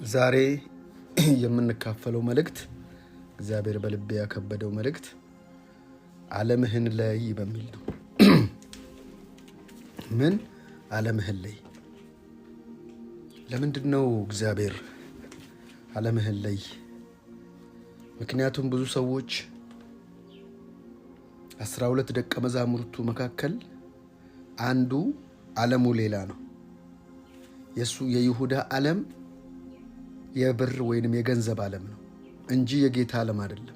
ዛሬ የምንካፈለው መልእክት እግዚአብሔር በልቤ ያከበደው መልእክት ዓለምህን ለይ በሚል ነው። ምን ዓለምህን ለይ? ለምንድን ነው እግዚአብሔር ዓለምህን ለይ? ምክንያቱም ብዙ ሰዎች 12 ደቀ መዛሙርቱ መካከል አንዱ ዓለሙ ሌላ ነው። የሱ የይሁዳ ዓለም የብር ወይንም የገንዘብ ዓለም ነው እንጂ የጌታ ዓለም አይደለም።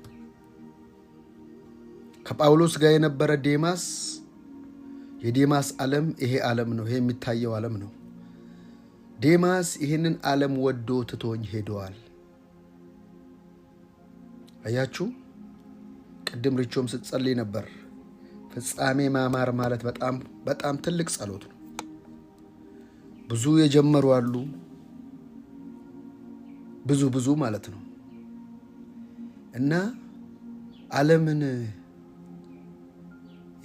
ከጳውሎስ ጋር የነበረ ዴማስ የዴማስ ዓለም ይሄ ዓለም ነው። ይሄ የሚታየው ዓለም ነው። ዴማስ ይህንን ዓለም ወዶ ትቶኝ ሄደዋል። አያችሁ፣ ቅድም ሪቾም ስትጸልይ ነበር። ፍጻሜ ማማር ማለት በጣም ትልቅ ጸሎት ነው። ብዙ የጀመሩ አሉ፣ ብዙ ማለት ነው። እና ዓለምን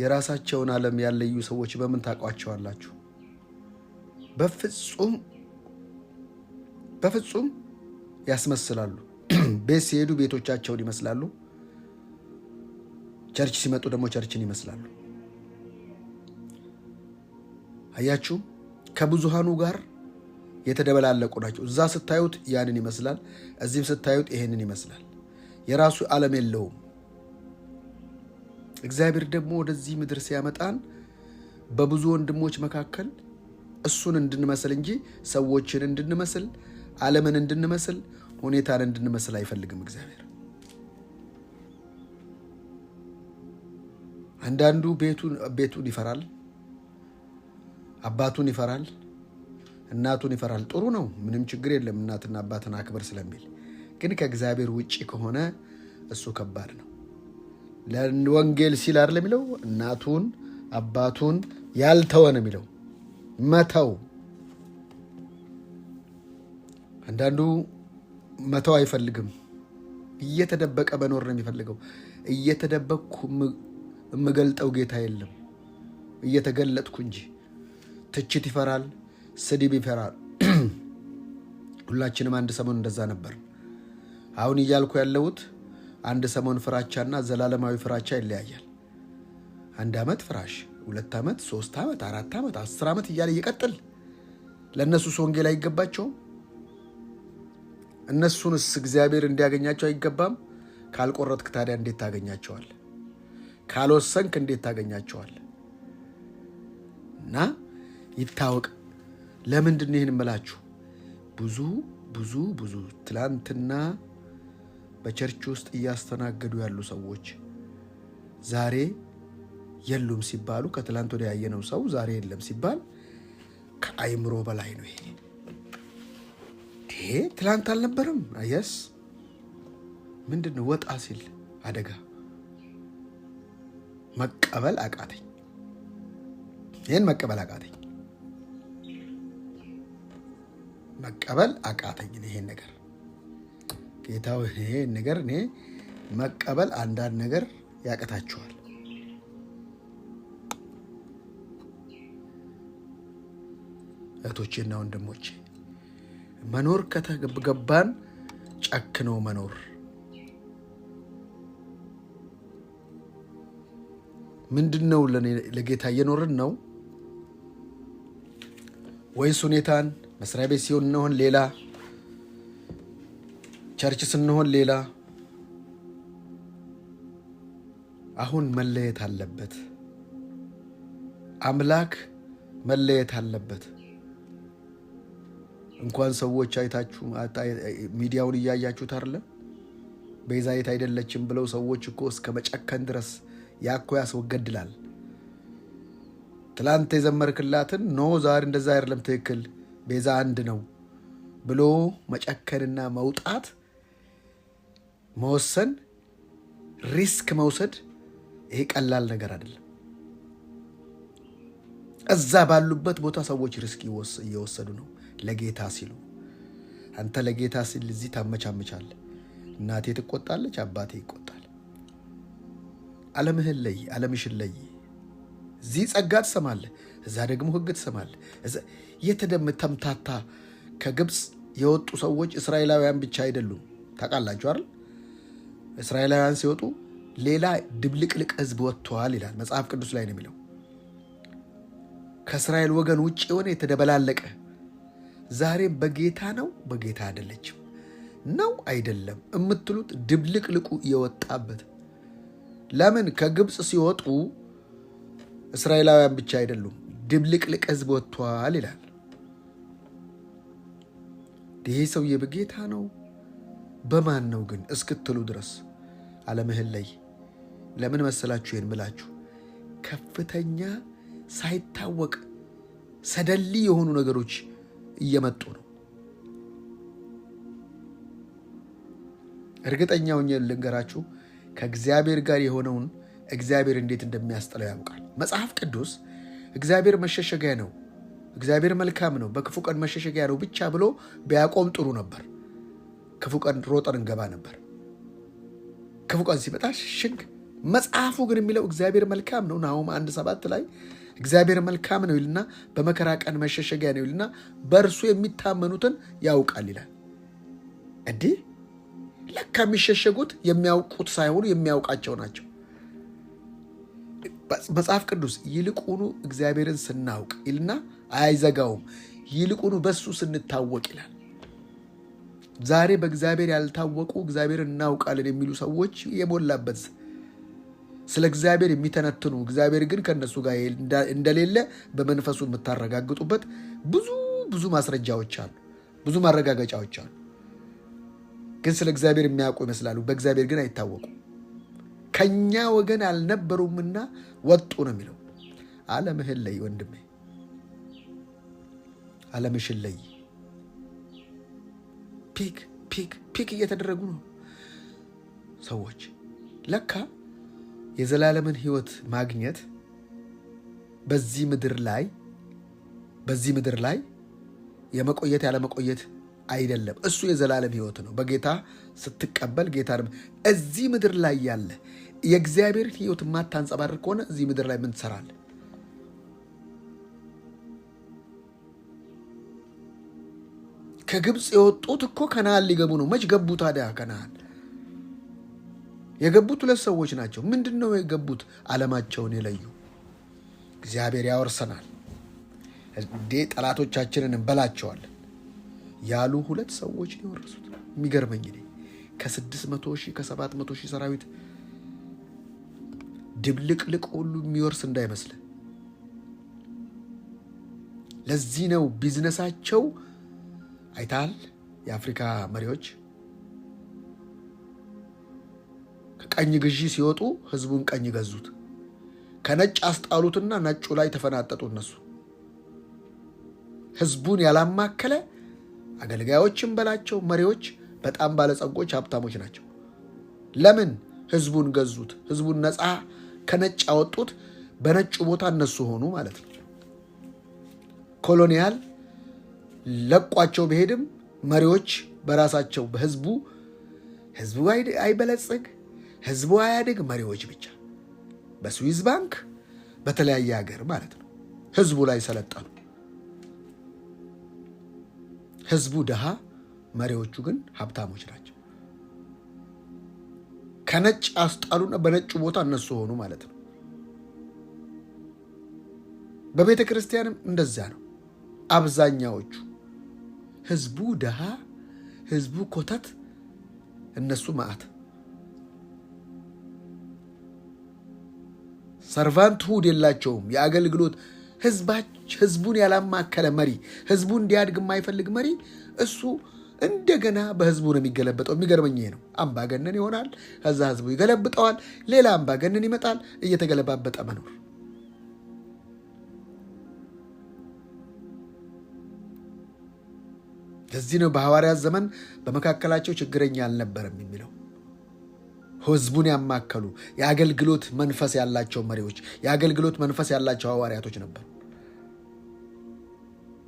የራሳቸውን ዓለም ያለዩ ሰዎች በምን ታውቋቸዋላችሁ? በፍጹም ያስመስላሉ። ቤት ሲሄዱ ቤቶቻቸውን ይመስላሉ፣ ቸርች ሲመጡ ደግሞ ቸርችን ይመስላሉ። አያችሁ፣ ከብዙሃኑ ጋር የተደበላለቁ ናቸው። እዛ ስታዩት ያንን ይመስላል፣ እዚህም ስታዩት ይሄንን ይመስላል። የራሱ ዓለም የለውም። እግዚአብሔር ደግሞ ወደዚህ ምድር ሲያመጣን በብዙ ወንድሞች መካከል እሱን እንድንመስል እንጂ ሰዎችን እንድንመስል፣ ዓለምን እንድንመስል፣ ሁኔታን እንድንመስል አይፈልግም እግዚአብሔር። አንዳንዱ ቤቱን ይፈራል፣ አባቱን ይፈራል፣ እናቱን ይፈራል። ጥሩ ነው፣ ምንም ችግር የለም፣ እናትና አባትን አክብር ስለሚል። ግን ከእግዚአብሔር ውጪ ከሆነ እሱ ከባድ ነው። ለወንጌል ሲል አይደለም የሚለው እናቱን አባቱን ያልተወ ነው የሚለው መተው። አንዳንዱ መተው አይፈልግም፣ እየተደበቀ መኖር ነው የሚፈልገው። እየተደበቅኩ የምገልጠው ጌታ የለም፣ እየተገለጥኩ እንጂ። ትችት ይፈራል፣ ስድብ ይፈራል። ሁላችንም አንድ ሰሞን እንደዛ ነበር። አሁን እያልኩ ያለሁት አንድ ሰሞን ፍራቻና ዘላለማዊ ፍራቻ ይለያያል። 1 ዓመት ፍራሽ፣ 2 ዓመት፣ 3 ዓመት፣ 4 ዓመት፣ 10 ዓመት እያለ እየቀጥል ለእነሱስ ወንጌል አይገባቸውም? እነሱንስ እግዚአብሔር እንዲያገኛቸው አይገባም? ካልቆረጥክ ታዲያ እንዴት ታገኛቸዋል? ካልወሰንክ እንዴት ታገኛቸዋል? እና ይታወቅ። ለምንድን ነው ይህን እምላችሁ? ብዙ ትላንትና በቸርች ውስጥ እያስተናገዱ ያሉ ሰዎች ዛሬ የሉም ሲባሉ፣ ከትላንት ወዲያ ያየነው ሰው ዛሬ የለም ሲባል ከአይምሮ በላይ ነው። ይሄ ትላንት አልነበረም። አየስ ምንድን ነው? ወጣ ሲል አደጋ መቀበል አቃተኝ። ይህን መቀበል አቃተኝ። ይሄን ነገር ጌታው፣ ይሄን ነገር እኔ መቀበል፣ አንዳንድ ነገር ያቀታችኋል። እህቶቼና ወንድሞቼ፣ መኖር ከተገባን ጨክኖ መኖር። ምንድን ነው? ለጌታ እየኖርን ነው ወይስ ሁኔታን? መስሪያ ቤት ሲሆን ሌላ፣ ቸርች ስንሆን ሌላ። አሁን መለየት አለበት። አምላክ መለየት አለበት። እንኳን ሰዎች አይታችሁ ሚዲያውን እያያችሁት አይደለም? ቤዛዊት አይደለችም ብለው ሰዎች እኮ እስከ መጨከን ድረስ ያኮ ያስወገድላል። ትላንት የዘመርክላትን ዛሬ እንደዛ አይደለም፣ ትክክል ቤዛ አንድ ነው ብሎ መጨከንና መውጣት፣ መወሰን፣ ሪስክ መውሰድ፣ ይሄ ቀላል ነገር አይደለም። እዛ ባሉበት ቦታ ሰዎች ሪስክ እየወሰዱ ነው ለጌታ ሲሉ። አንተ ለጌታ ሲል እዚህ ታመቻመቻለህ። እናቴ ትቆጣለች፣ አባቴ ይቆጣል። ዓለምህን ለይ፣ ዓለምሽን ለይ። እዚህ ጸጋ ትሰማለህ፣ እዛ ደግሞ ሕግ ትሰማለህ። የተምታታ ከግብፅ የወጡ ሰዎች እስራኤላውያን ብቻ አይደሉም። ታውቃላችሁ አይደል? እስራኤላውያን ሲወጡ ሌላ ድብልቅልቅ ሕዝብ ወጥተዋል ይላል መጽሐፍ ቅዱስ ላይ ነው የሚለው። ከእስራኤል ወገን ውጭ የሆነ የተደበላለቀ ዛሬ በጌታ ነው በጌታ አይደለችም ነው አይደለም የምትሉት ድብልቅልቁ የወጣበት። ለምን? ከግብፅ ሲወጡ እስራኤላውያን ብቻ አይደሉም፣ ድብልቅልቅ ሕዝብ ወጥተዋል ይላል። ይሄ ሰውዬ በጌታ ነው በማን ነው ግን እስክትሉ ድረስ ዓለምህን ላይ ለምን መሰላችሁ? ይህን ብላችሁ ከፍተኛ ሳይታወቅ ሰደሊ የሆኑ ነገሮች እየመጡ ነው። እርግጠኛው ልንገራችሁ፣ ከእግዚአብሔር ጋር የሆነውን እግዚአብሔር እንዴት እንደሚያስጥለው ያውቃል። መጽሐፍ ቅዱስ እግዚአብሔር መሸሸጊያ ነው፣ እግዚአብሔር መልካም ነው፣ በክፉ ቀን መሸሸጊያ ነው ብቻ ብሎ ቢያቆም ጥሩ ነበር። ክፉ ቀን ሮጠን እንገባ ነበር። ክፉ ቀን ሲመጣ ሽግ። መጽሐፉ ግን የሚለው እግዚአብሔር መልካም ነው። ናሁም 1:7 ላይ እግዚአብሔር መልካም ነው ይልና በመከራ ቀን መሸሸጊያ ነው ይልና በእርሱ የሚታመኑትን ያውቃል ይላል። እንዲህ ለካ የሚሸሸጉት የሚያውቁት ሳይሆኑ የሚያውቃቸው ናቸው። መጽሐፍ ቅዱስ ይልቁኑ እግዚአብሔርን ስናውቅ ይልና አይዘጋውም፣ ይልቁኑ በሱ ስንታወቅ ይላል። ዛሬ በእግዚአብሔር ያልታወቁ እግዚአብሔር እናውቃለን የሚሉ ሰዎች የሞላበት፣ ስለ እግዚአብሔር የሚተነትኑ እግዚአብሔር ግን ከእነሱ ጋር እንደሌለ በመንፈሱ የምታረጋግጡበት ብዙ ማስረጃዎች አሉ፣ ብዙ ማረጋገጫዎች አሉ። ግን ስለ እግዚአብሔር የሚያውቁ ይመስላሉ፣ በእግዚአብሔር ግን አይታወቁ። ከኛ ወገን አልነበሩምና ወጡ ነው የሚለው። ዓለምህን ለይ ወንድሜ፣ ዓለምሽን ለይ። ፒክ እየተደረጉ ነው ሰዎች። ለካ የዘላለምን ሕይወት ማግኘት በዚህ ምድር ላይ የመቆየት ያለመቆየት አይደለም። እሱ የዘላለም ሕይወት ነው። በጌታ ስትቀበል ጌታ እዚህ ምድር ላይ ያለ የእግዚአብሔር ሕይወት የማታንጸባርቅ ከሆነ እዚህ ምድር ላይ ምን ትሰራለህ? ከግብፅ የወጡት እኮ ከነዓን ሊገቡ ነው። መች ገቡ ታዲያ? ከነዓን የገቡት 2 ሰዎች ናቸው። ምንድን ነው የገቡት? ዓለማቸውን የለዩ። እግዚአብሔር ያወርሰናል እንዴ ጠላቶቻችንን እንበላቸዋለን ያሉ 2 ሰዎች ነው የወረሱት። የሚገርመኝ እኔ ከ600,000 ከ700,000 ሰራዊት ድብልቅልቅ ሁሉ የሚወርስ እንዳይመስል። ለዚህ ነው ቢዝነሳቸው አይታል። የአፍሪካ መሪዎች ከቀኝ ግዢ ሲወጡ ህዝቡን ቀኝ ገዙት። ከነጭ አስጣሉትና ነጩ ላይ ተፈናጠጡ። እነሱ ህዝቡን ያላማከለ አገልጋዮችን በላቸው መሪዎች በጣም ባለጸጎች ሀብታሞች ናቸው። ለምን? ህዝቡን ገዙት። ህዝቡን ነፃ ከነጭ አወጡት። በነጩ ቦታ እነሱ ሆኑ ማለት ነው። ኮሎኒያል ለቋቸው በሄድም መሪዎች በራሳቸው በህዝቡ አይበለጽግ፣ ህዝቡ አያድግ፣ መሪዎች ብቻ በስዊዝ ባንክ በተለያየ ሀገር ማለት ነው ህዝቡ ላይ ሰለጠኑ። ህዝቡ ድሃ፣ መሪዎቹ ግን ሀብታሞች ናቸው። ከነጭ አስጣሉና በነጩ ቦታ እነሱ ሆኑ ማለት ነው። በቤተ ክርስቲያንም እንደዛ ነው። አብዛኛዎቹ ህዝቡ ድሃ፣ ህዝቡ ኮተት፣ እነሱ ማዕት። ሰርቫንት ሁድ የላቸውም። የአገልግሎት ህዝቡን ያላማከለ መሪ፣ ህዝቡ እንዲያድግ የማይፈልግ መሪ፣ እሱ እንደገና በህዝቡ ነው የሚገለበጠው። የሚገርመኝ ይሄ ነው። አምባገነን ይሆናል፣ ከዛ ህዝቡ ይገለብጠዋል፣ ሌላ አምባገነን ይመጣል፣ እየተገለባበጠ መኖር። ለዚህ ነው በሐዋርያት ዘመን በመካከላቸው ችግረኛ አልነበረም የሚለው። ህዝቡን ያማከሉ የአገልግሎት መንፈስ ያላቸው መሪዎች፣ የአገልግሎት መንፈስ ያላቸው ሐዋርያቶች ነበሩ።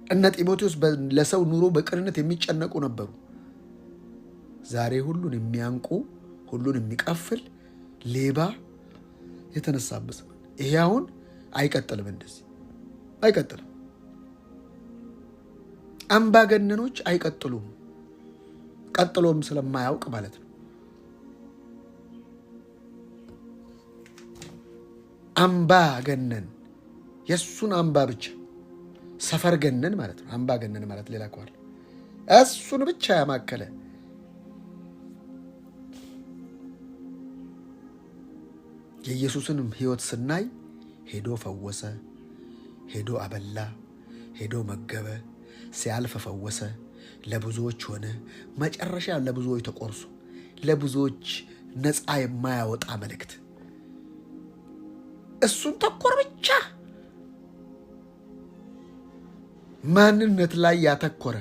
እነ ጢሞቴዎስ ለሰው ኑሮ በቅንነት የሚጨነቁ ነበሩ። ዛሬ ሁሉን የሚያንቁ፣ ሁሉን የሚቀፍል ሌባ የተነሳበት ዘመን። ይሄ አሁን አይቀጥልም፣ እንደዚህ አይቀጥልም። አምባገነኖች አይቀጥሉም፣ ቀጥሎም ስለማያውቅ ማለት ነው። አምባገነን የሱን አምባ ብቻ ሰፈር ገነን ማለት ነው። አምባገነን ማለት ሌላ ቋል እሱን ብቻ ያማከለ የኢየሱስንም ሕይወት ስናይ ሄዶ ፈወሰ፣ ሄዶ አበላ፣ ሄዶ መገበ፣ ሲያልፍ ፈወሰ፣ ለብዙዎች ሆነ፣ መጨረሻ ለብዙዎች ተቆርሶ ለብዙዎች ነፃ የማያወጣ መልእክት እሱን ተኮር ብቻ ማንነት ላይ ያተኮረ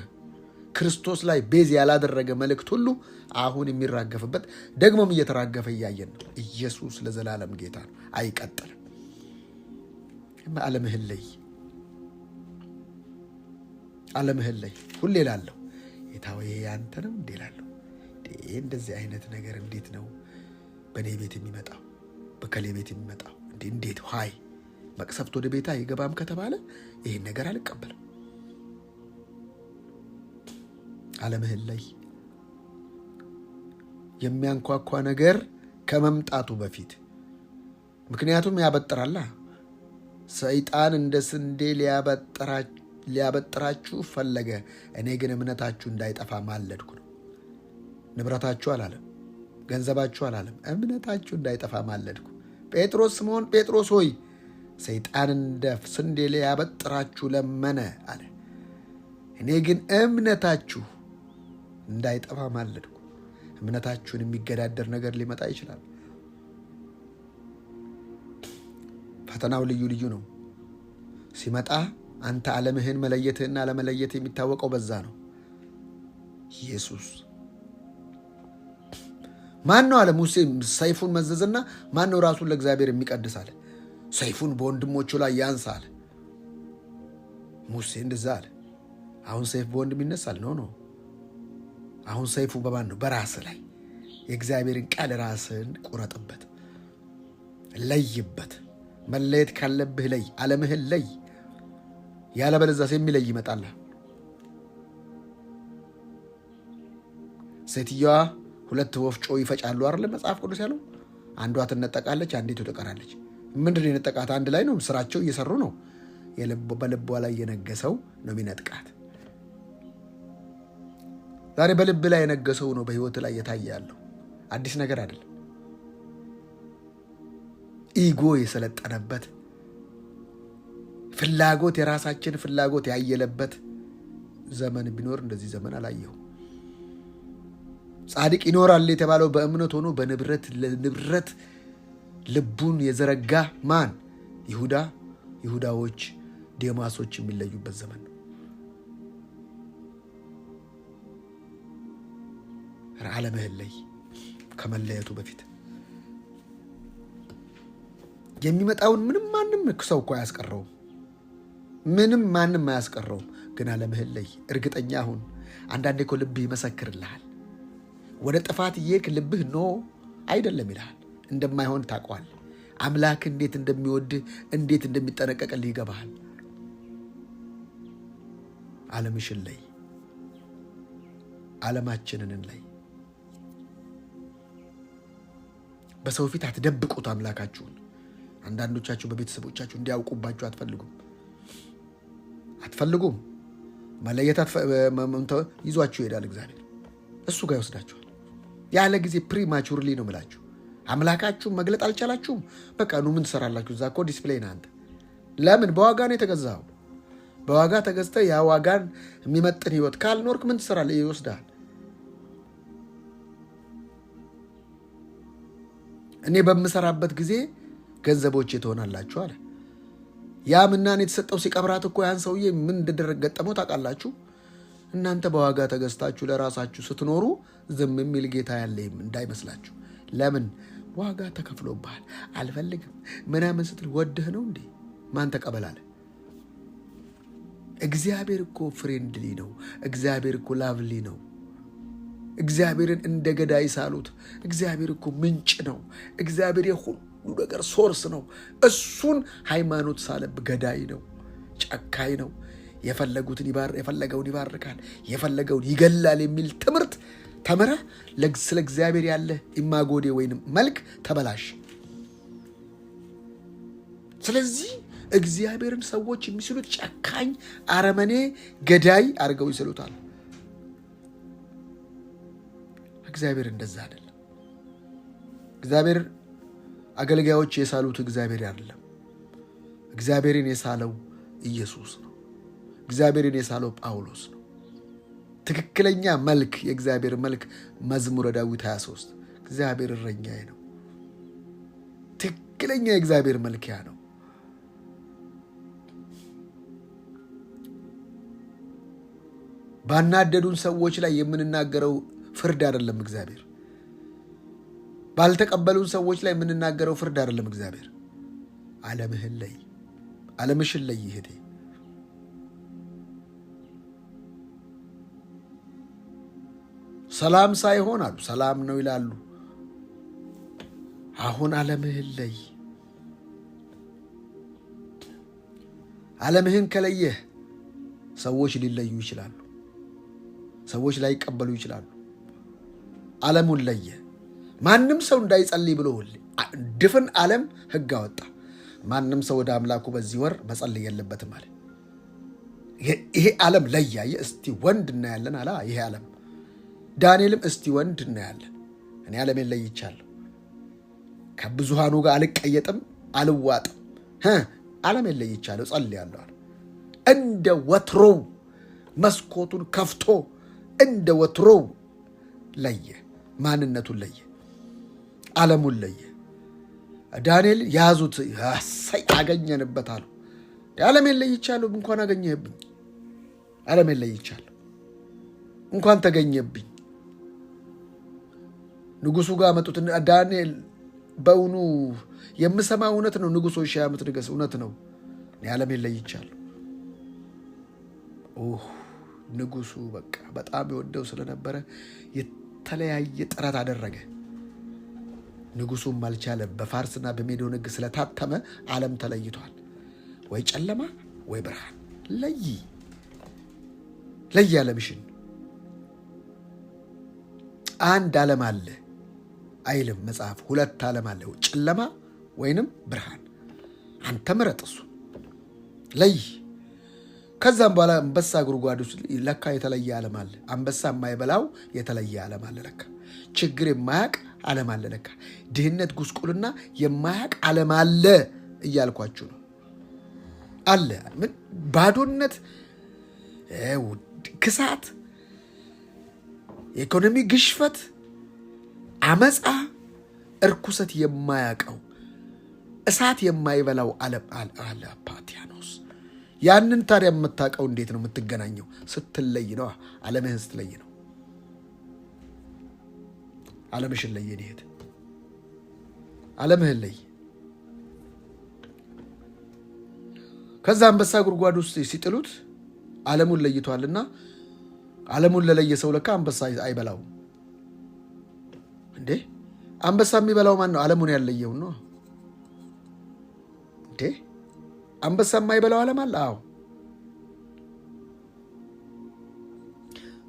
ክርስቶስ ላይ ቤዝ ያላደረገ መልእክት ሁሉ አሁን የሚራገፍበት ደግሞም እየተራገፈ እያየን ነው። ኢየሱስ ለዘላለም ጌታ ነው፣ አይቀጥልም። ዓለምህን ለይ፣ ዓለምህን ለይ። ሁሌ ላለሁ ጌታዬ ያንተ ነው እንዴ ላለሁ እንደዚህ አይነት ነገር እንዴት ነው በኔ ቤት የሚመጣው በከሌ ቤት የሚመጣው እንዴት ሃይ መቅሰፍት ወደ ቤታ ይገባም ከተባለ ይሄን ነገር አልቀበልም። ዓለምህን ለይ። የሚያንኳኳ ነገር ከመምጣቱ በፊት ምክንያቱም ያበጥራላ። ሰይጣን እንደ ስንዴ ሊያበጥራችሁ ፈለገ፣ እኔ ግን እምነታችሁ እንዳይጠፋ ማለድኩ ነው። ንብረታችሁ አላለም፣ ገንዘባችሁ አላለም፣ እምነታችሁ እንዳይጠፋ ማለድኩ። ጴጥሮስ ስምዖን ጴጥሮስ ሆይ ሰይጣን እንደ ስንዴ ሊያበጥራችሁ ለመነ አለ፣ እኔ ግን እምነታችሁ እንዳይጠፋ ማለድኩ። እምነታችሁን የሚገዳደር ነገር ሊመጣ ይችላል። ፈተናው ልዩ ልዩ ነው። ሲመጣ አንተ ዓለምህን መለየትህና ለመለየት የሚታወቀው በዛ ነው። ኢየሱስ ማን ነው አለ። ሙሴ ሰይፉን መዘዘና ማን ነው ራሱን ለእግዚአብሔር የሚቀድስ አለ። ሰይፉን በወንድሞቹ ላይ ያንሳ አለ። ሙሴ እንደዛ አለ። አሁን ሰይፍ በወንድም ይነሳል? ኖ። አሁን ሰይፉ በማን ነው? በራስህ ላይ። የእግዚአብሔርን ቃል ራስህን ቁረጥበት፣ ለይበት። መለየት ካለብህ ለይ፣ ዓለምህን ለይ። ያለበለዚያ የሚለይ ይመጣል። ሴትዮዋ ሁለት ወፍጮ ይፈጫሉ አይደል መጽሐፍ ቅዱስ ያለው? አንዷ ትነጠቃለች፣ አንዲቱ ትቀራለች። ምንድን ነው የነጠቃት? አንድ ላይ ነው ስራቸው እየሰሩ ነው። በልቧ ላይ የነገሰው ነው የሚነጥቃት። ዛሬ በልብ ላይ የነገሰው ነው በህይወት ላይ የታየ ያለው። አዲስ ነገር አይደለም። ኢጎ የሰለጠነበት ፍላጎት፣ የራሳችን ፍላጎት ያየለበት ዘመን ቢኖር እንደዚህ ዘመን አላየሁ። ጻድቅ ይኖራል የተባለው በእምነት ሆኖ በንብረት ለንብረት ልቡን የዘረጋ ማን? ይሁዳዎች፣ ዴማሶች የሚለዩበት ዘመን ነው። ዓለምህን ለይ ከመለየቱ በፊት። የሚመጣውን ምንም ማንም ሰው እኮ አያስቀረውም። ምንም ማንም አያስቀረውም። ግን ዓለምህን ለይ። እርግጠኛ ሁን። አንዳንዴ እኮ ልብህ ይመሰክርልሃል። ወደ ጥፋት እየሄድክ ልብህ ኖ አይደለም ይልሃል። እንደማይሆን ታውቀዋል። አምላክ እንዴት እንደሚወድህ እንዴት እንደሚጠነቀቅልህ ይገባሃል። ዓለምሽን ለይ። ዓለማችንን ለይ። በሰው ፊት አትደብቁት አምላካችሁን። አንዳንዶቻችሁ በቤተሰቦቻችሁ እንዲያውቁባችሁ አትፈልጉም። መለየት ይዟችሁ ይሄዳል እግዚአብሔር። እሱ ጋር ይወስዳችኋል። ያለ ጊዜ ፕሪማቹርሊ ነው ምላችሁ። አምላካችሁን መግለጥ አልቻላችሁም። በቃ ምን ትሰራላችሁ? እዛ እኮ ዲስፕሌይ ነህ አንተ። ለምን? በዋጋ ነው የተገዛው። በዋጋ ተገዝተህ ያ ዋጋን የሚመጥን ህይወት ካልኖርክ ምን ትሰራለህ? ይወስዳል። እኔ በምሰራበት ጊዜ ገንዘቦቼ ትሆናላችሁ አለ። ያ ምናን የተሰጠው ሲቀብራት እኮ ያን ሰውዬ ምን እንደደረገ ገጠመው ታውቃላችሁ? እናንተ በዋጋ ተገዝታችሁ ለራሳችሁ ስትኖሩ ዝም የሚል ጌታ ያለ እንዳይመስላችሁ። ለምን? ዋጋ ተከፍሎብሃል። አልፈልግም ምናምን ስትል ወድህ ነው እንዴ? ማን ተቀበላለ? እግዚአብሔር እኮ ፍሬንድሊ ነው። እግዚአብሔር እኮ ላቭሊ ነው። እግዚአብሔርን እንደ ገዳይ ሳሉት። እግዚአብሔር እኮ ምንጭ ነው። እግዚአብሔር የሁሉ ነገር ሶርስ ነው። እሱን ሃይማኖት ሳለብ ገዳይ ነው፣ ጨካኝ ነው። የፈለገውን ይባርካል፣ የፈለገውን ይገላል የሚል ትምህርት ተምረህ ስለ እግዚአብሔር ያለ ኢማጎዴ ወይንም መልክ ተበላሽ። ስለዚህ እግዚአብሔርን ሰዎች የሚስሉት ጨካኝ፣ አረመኔ፣ ገዳይ አድርገው ይስሉታል። እግዚአብሔር እንደዛ አይደለም። እግዚአብሔር አገልጋዮች የሳሉት እግዚአብሔር አይደለም። እግዚአብሔርን የሳለው ኢየሱስ ነው። እግዚአብሔርን የሳለው ጳውሎስ ነው። ትክክለኛ መልክ፣ የእግዚአብሔር መልክ መዝሙረ ዳዊት 23 እግዚአብሔር እረኛዬ ነው። ትክክለኛ የእግዚአብሔር መልክ ያ ነው። ባናደዱን ሰዎች ላይ የምንናገረው ፍርድ አይደለም እግዚአብሔር። ባልተቀበሉን ሰዎች ላይ የምንናገረው ፍርድ አይደለም እግዚአብሔር። ዓለምህን ለይ፣ ዓለምሽን ለይ እህቴ። ሰላም ሳይሆን አሉ ሰላም ነው ይላሉ። አሁን ዓለምህን ለይ። ዓለምህን ከለየህ ሰዎች ሊለዩ ይችላሉ። ሰዎች ላይቀበሉ ይችላሉ። ዓለሙን ለየ። ማንም ሰው እንዳይጸልይ ብሎ ድፍን ዓለም ሕግ አወጣ። ማንም ሰው ወደ አምላኩ በዚህ ወር መጸለይ የለበትም አለ። ይሄ ዓለም ለያየ። እስቲ ወንድ እናያለን አላ። ይሄ ዓለም ዳንኤልም እስቲ ወንድ እናያለን፣ እኔ ዓለሜን ለይቻለሁ፣ ከብዙሃኑ ጋር አልቀየጥም፣ አልዋጥም፣ ዓለሜን ለይቻለሁ፣ ጸልያለሁ። እንደ ወትሮው መስኮቱን ከፍቶ እንደ ወትሮው ለየ። ማንነቱን ለየ፣ ዓለሙን ለየ። ዳንኤል ያዙት፣ ያሳይ አገኘንበት አሉ። ዓለሜን ለይቻለሁ፣ እንኳን አገኘህብኝ። ዓለሜን ለይቻለሁ፣ እንኳን ተገኘብኝ። ንጉሱ ጋር መጡት። ዳንኤል በእውኑ የምሰማ እውነት ነው? ንጉሶ 1000 ዓመት ንገስ፣ እውነት ነው። እኔ ዓለሜን ለይቻለሁ። ንጉሱ በቃ በጣም የወደው ስለነበረ የተለያየ ጥረት አደረገ። ንጉሱም አልቻለም። በፋርስና በሜዶን ሕግ ስለታተመ ዓለም ተለይቷል። ወይ ጨለማ ወይ ብርሃን። ለይ ዓለምሽን። አንድ ዓለም አለ አይልም መጽሐፍ። 2 ዓለም አለ፣ ጨለማ ወይንም ብርሃን። አንተ ምረጥ፣ እሱ ለይ። ከዛም በኋላ አንበሳ ጉድጓድ ውስጥ ለካ የተለየ ዓለም አለ። አንበሳ የማይበላው የተለየ ዓለም አለ ለካ። ችግር የማያቅ ዓለም አለ ለካ። ድህነት፣ ጉስቁልና የማያቅ ዓለም አለ እያልኳችሁ ነው። አለ ምን ባዶነት፣ ክሳት፣ የኢኮኖሚ ግሽፈት፣ አመፃ፣ እርኩሰት የማያቀው እሳት የማይበላው ዓለም አለ ፓቲያኖስ። ያንን ታዲያ የምታውቀው እንዴት ነው? የምትገናኘው ስትለይ ነው። ዓለምህን ስትለይ ነው። ዓለምሽን ለይ። እህት ዓለምህን ለይ። ከዛ አንበሳ ጉድጓድ ውስጥ ሲጥሉት ዓለሙን ለይቷልና፣ ዓለሙን ለለየ ሰው ለካ አንበሳ አይበላውም እንዴ? አንበሳ የሚበላው ማን ነው? ዓለሙን ያለየው ነው እንዴ? አንበሳ የማይበላው ዓለም አለ? አዎ።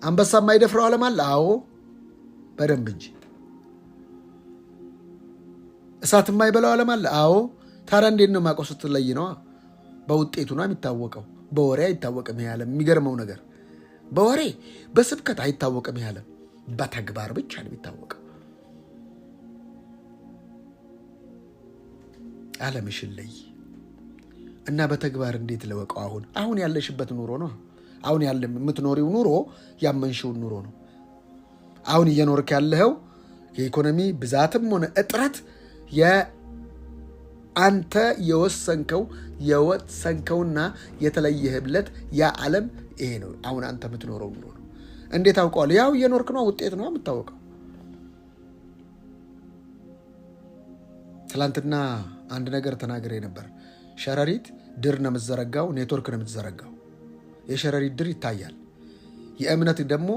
አንበሳ የማይደፍረው ዓለም አለ? አዎ፣ በደንብ እንጂ። እሳት የማይበላው ዓለም አለ? አዎ። ታዲያ እንዴት ነው የማውቀው? ስትለይ ነዋ። በውጤቱ ነው የሚታወቀው። በወሬ አይታወቅም ይሄ ዓለም። የሚገርመው ነገር በወሬ በስብከት አይታወቅም ይሄ ዓለም። በተግባር ብቻ ነው የሚታወቀው። ዓለምሽን ለይ እና በተግባር እንዴት ለወቀው? አሁን ያለሽበት ኑሮ ነው። አሁን የምትኖሪው ኑሮ ያመንሽውን ኑሮ ነው። አሁን እየኖርክ ያለኸው የኢኮኖሚ ብዛትም ሆነ እጥረት አንተ የወሰንከውና የተለየህብለት ያ ዓለም ይሄ ነው። አሁን አንተ የምትኖረው ኑሮ ነው። እንዴት አውቀዋለሁ? ያው እየኖርክ ነው። ውጤት ነው የምታወቀው። ትላንትና አንድ ነገር ተናግሬ ነበር። ሸረሪት ድር ነው የምትዘረጋው፣ ኔትወርክ ነው የምትዘረጋው። የሸረሪት ድር ይታያል። የእምነት ደግሞ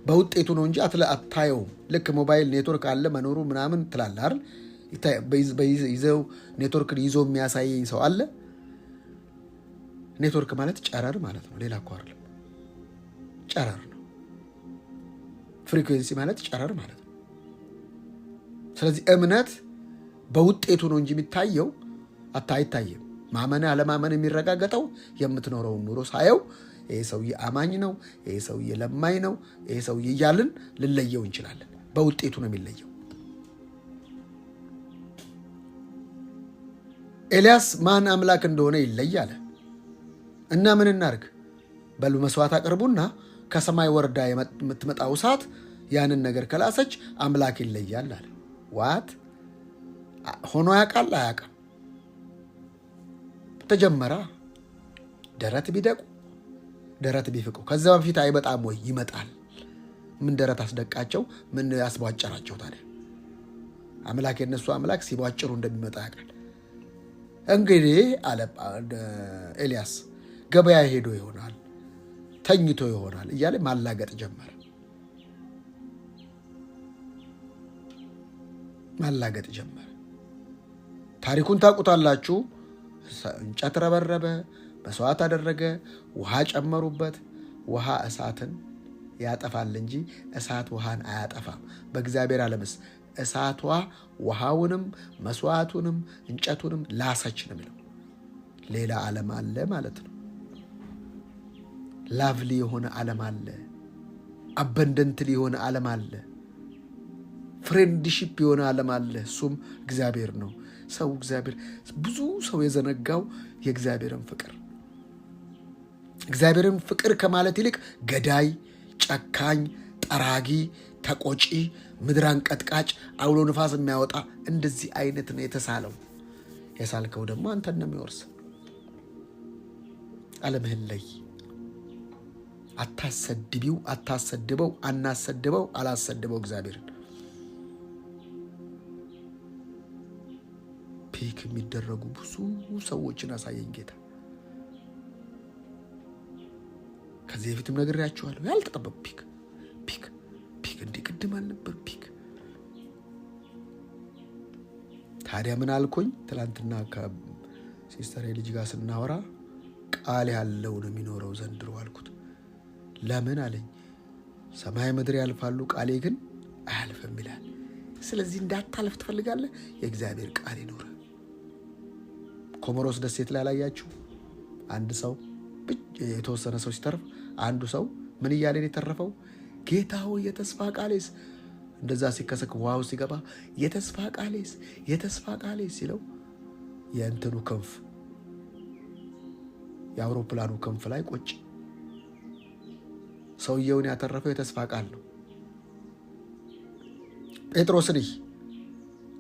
በውጤቱ ነው እንጂ አታየውም። ልክ ሞባይል ኔትወርክ አለ መኖሩ ምናምን ትላለህ አይደል? ይዘው ኔትወርክን ይዞ የሚያሳየኝ ሰው አለ። ኔትወርክ ማለት ጨረር ማለት ነው፣ ሌላ እኮ አይደለም። ጨረር ነው። ፍሪኩዌንሲ ማለት ጨረር ማለት ነው። ስለዚህ እምነት በውጤቱ ነው እንጂ የሚታየው አይታይም። ማመን አለማመን የሚረጋገጠው የምትኖረውን ኑሮ ሳየው ይሄ ሰውዬ አማኝ ነው፣ ይሄ ሰውዬ ለማኝ ነው፣ ይሄ ሰውዬ እያልን ልለየው እንችላለን። በውጤቱ ነው የሚለየው። ኤልያስ ማን አምላክ እንደሆነ ይለያል እና ምን እናርግ? በሉ መስዋዕት አቅርቡና ከሰማይ ወርዳ የምትመጣው እሳት ያንን ነገር ከላሰች አምላክ ይለያል አለ። ዋት ሆኖ ያውቃል? አያውቅም። ተጀመራ። ደረት ቢደቁ ደረት ቢፍቁ ከዛ በፊት አይመጣም ወይ? ይመጣል። ምን ደረት አስደቃቸው? ምን ያስቧጨራቸው ታዲያ? አምላክ የነሱ አምላክ ሲቧጭሩ እንደሚመጣ ያውቃል። እንግዲህ አለ ኤልያስ ገበያ ሄዶ ይሆናል፣ ተኝቶ ይሆናል እያለ ማላገጥ ጀመረ። ታሪኩን ታውቁታላችሁ። እንጨት ረበረበ፣ መስዋዕት አደረገ፣ ውሃ ጨመሩበት። ውሃ እሳትን ያጠፋል እንጂ እሳት ውሃን አያጠፋም። በእግዚአብሔር ዓለምስ እሳቷ ውሃውንም መስዋዕቱንም እንጨቱንም ላሰች ነው የሚለው። ሌላ ዓለም አለ ማለት ነው። ላቭሊ የሆነ ዓለም አለ። አበንደንትሊ የሆነ ዓለም አለ። ፍሬንድሺፕ የሆነ ዓለም አለ። እሱም እግዚአብሔር ነው። እግዚአብሔር ብዙ ሰው የዘነጋው የእግዚአብሔርን ፍቅር ፍቅር ከማለት ይልቅ ገዳይ፣ ጨካኝ፣ ጠራጊ፣ ተቆጪ፣ ምድር አንቀጥቃጭ፣ አውሎ ንፋስ የሚያወጣ እንደዚህ አይነት ነው የተሳለው። የሳልከው ደግሞ አንተን ነው የሚወርስ። ዓለምህን ለይ። አታሰድበው፣ አላሰድበው እግዚአብሔርን። ፒክ የሚደረጉ ብዙ ሰዎችን አሳየኝ ጌታ። ከዚህ በፊትም ነግሬያችኋለሁ። ያልተጠበቁ ፒክ እንዲህ ቅድም አልነበር ፒክ። ታዲያ ምን አልኩኝ? ትላንትና ከሲስተር ልጅ ጋር ስናወራ ቃል ያለው ነው የሚኖረው ዘንድሮ አልኩት። ለምን አለኝ። ሰማይ ምድር ያልፋሉ ቃሌ ግን አያልፍም ይላል። ስለዚህ እንዳታልፍ ትፈልጋለህ? የእግዚአብሔር ቃል ይኖረ። ኮሞሮስ ደሴት ላይ አላያችሁ? አንድ ሰው የተወሰነ ሰው ሲተርፍ አንዱ ሰው ምን እያለን የተረፈው? ጌታ ሆይ የተስፋ ቃሌስ። እንደዛ ሲከሰክ ውሃው ሲገባ የተስፋ ቃሌስ ሲለው የእንትኑ ክንፍ የአውሮፕላኑ ክንፍ ላይ ቁጭ። ሰውየውን ያተረፈው የተስፋ ቃል ነው። ጴጥሮስን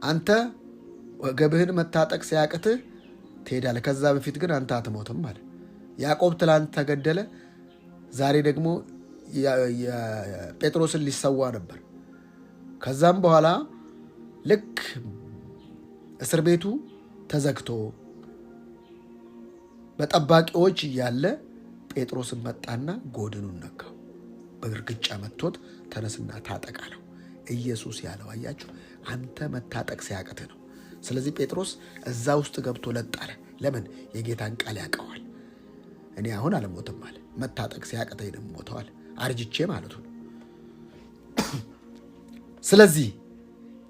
አንተ ወገብህን መታጠቅ ሲያቅትህ ትሄዳለህ፣ ከዛ በፊት ግን አንተ አትሞትም አለ። ያዕቆብ ትላንት ተገደለ። ዛሬ ደግሞ ጴጥሮስን ሊሰዋ ነበር። ከዛም በኋላ ልክ እስር ቤቱ ተዘግቶ በጠባቂዎች እያለ ጴጥሮስን መጣና ጎድኑን ነካው። በግርግጫ መቶት ተነስና ታጠቅ አለው። ኢየሱስ ያለው አያችሁ፣ አንተ መታጠቅ ሲያቅትህ ነው። ስለዚህ ጴጥሮስ እዛ ውስጥ ገብቶ ለጣለ። ለምን? የጌታን ቃል ያውቀዋል። እኔ አሁን አልሞትም አለ። መታጠቅ ሲያቅተኝ ደግሞ ሞተዋል፣ አርጅቼ ማለቱ ነው። ስለዚህ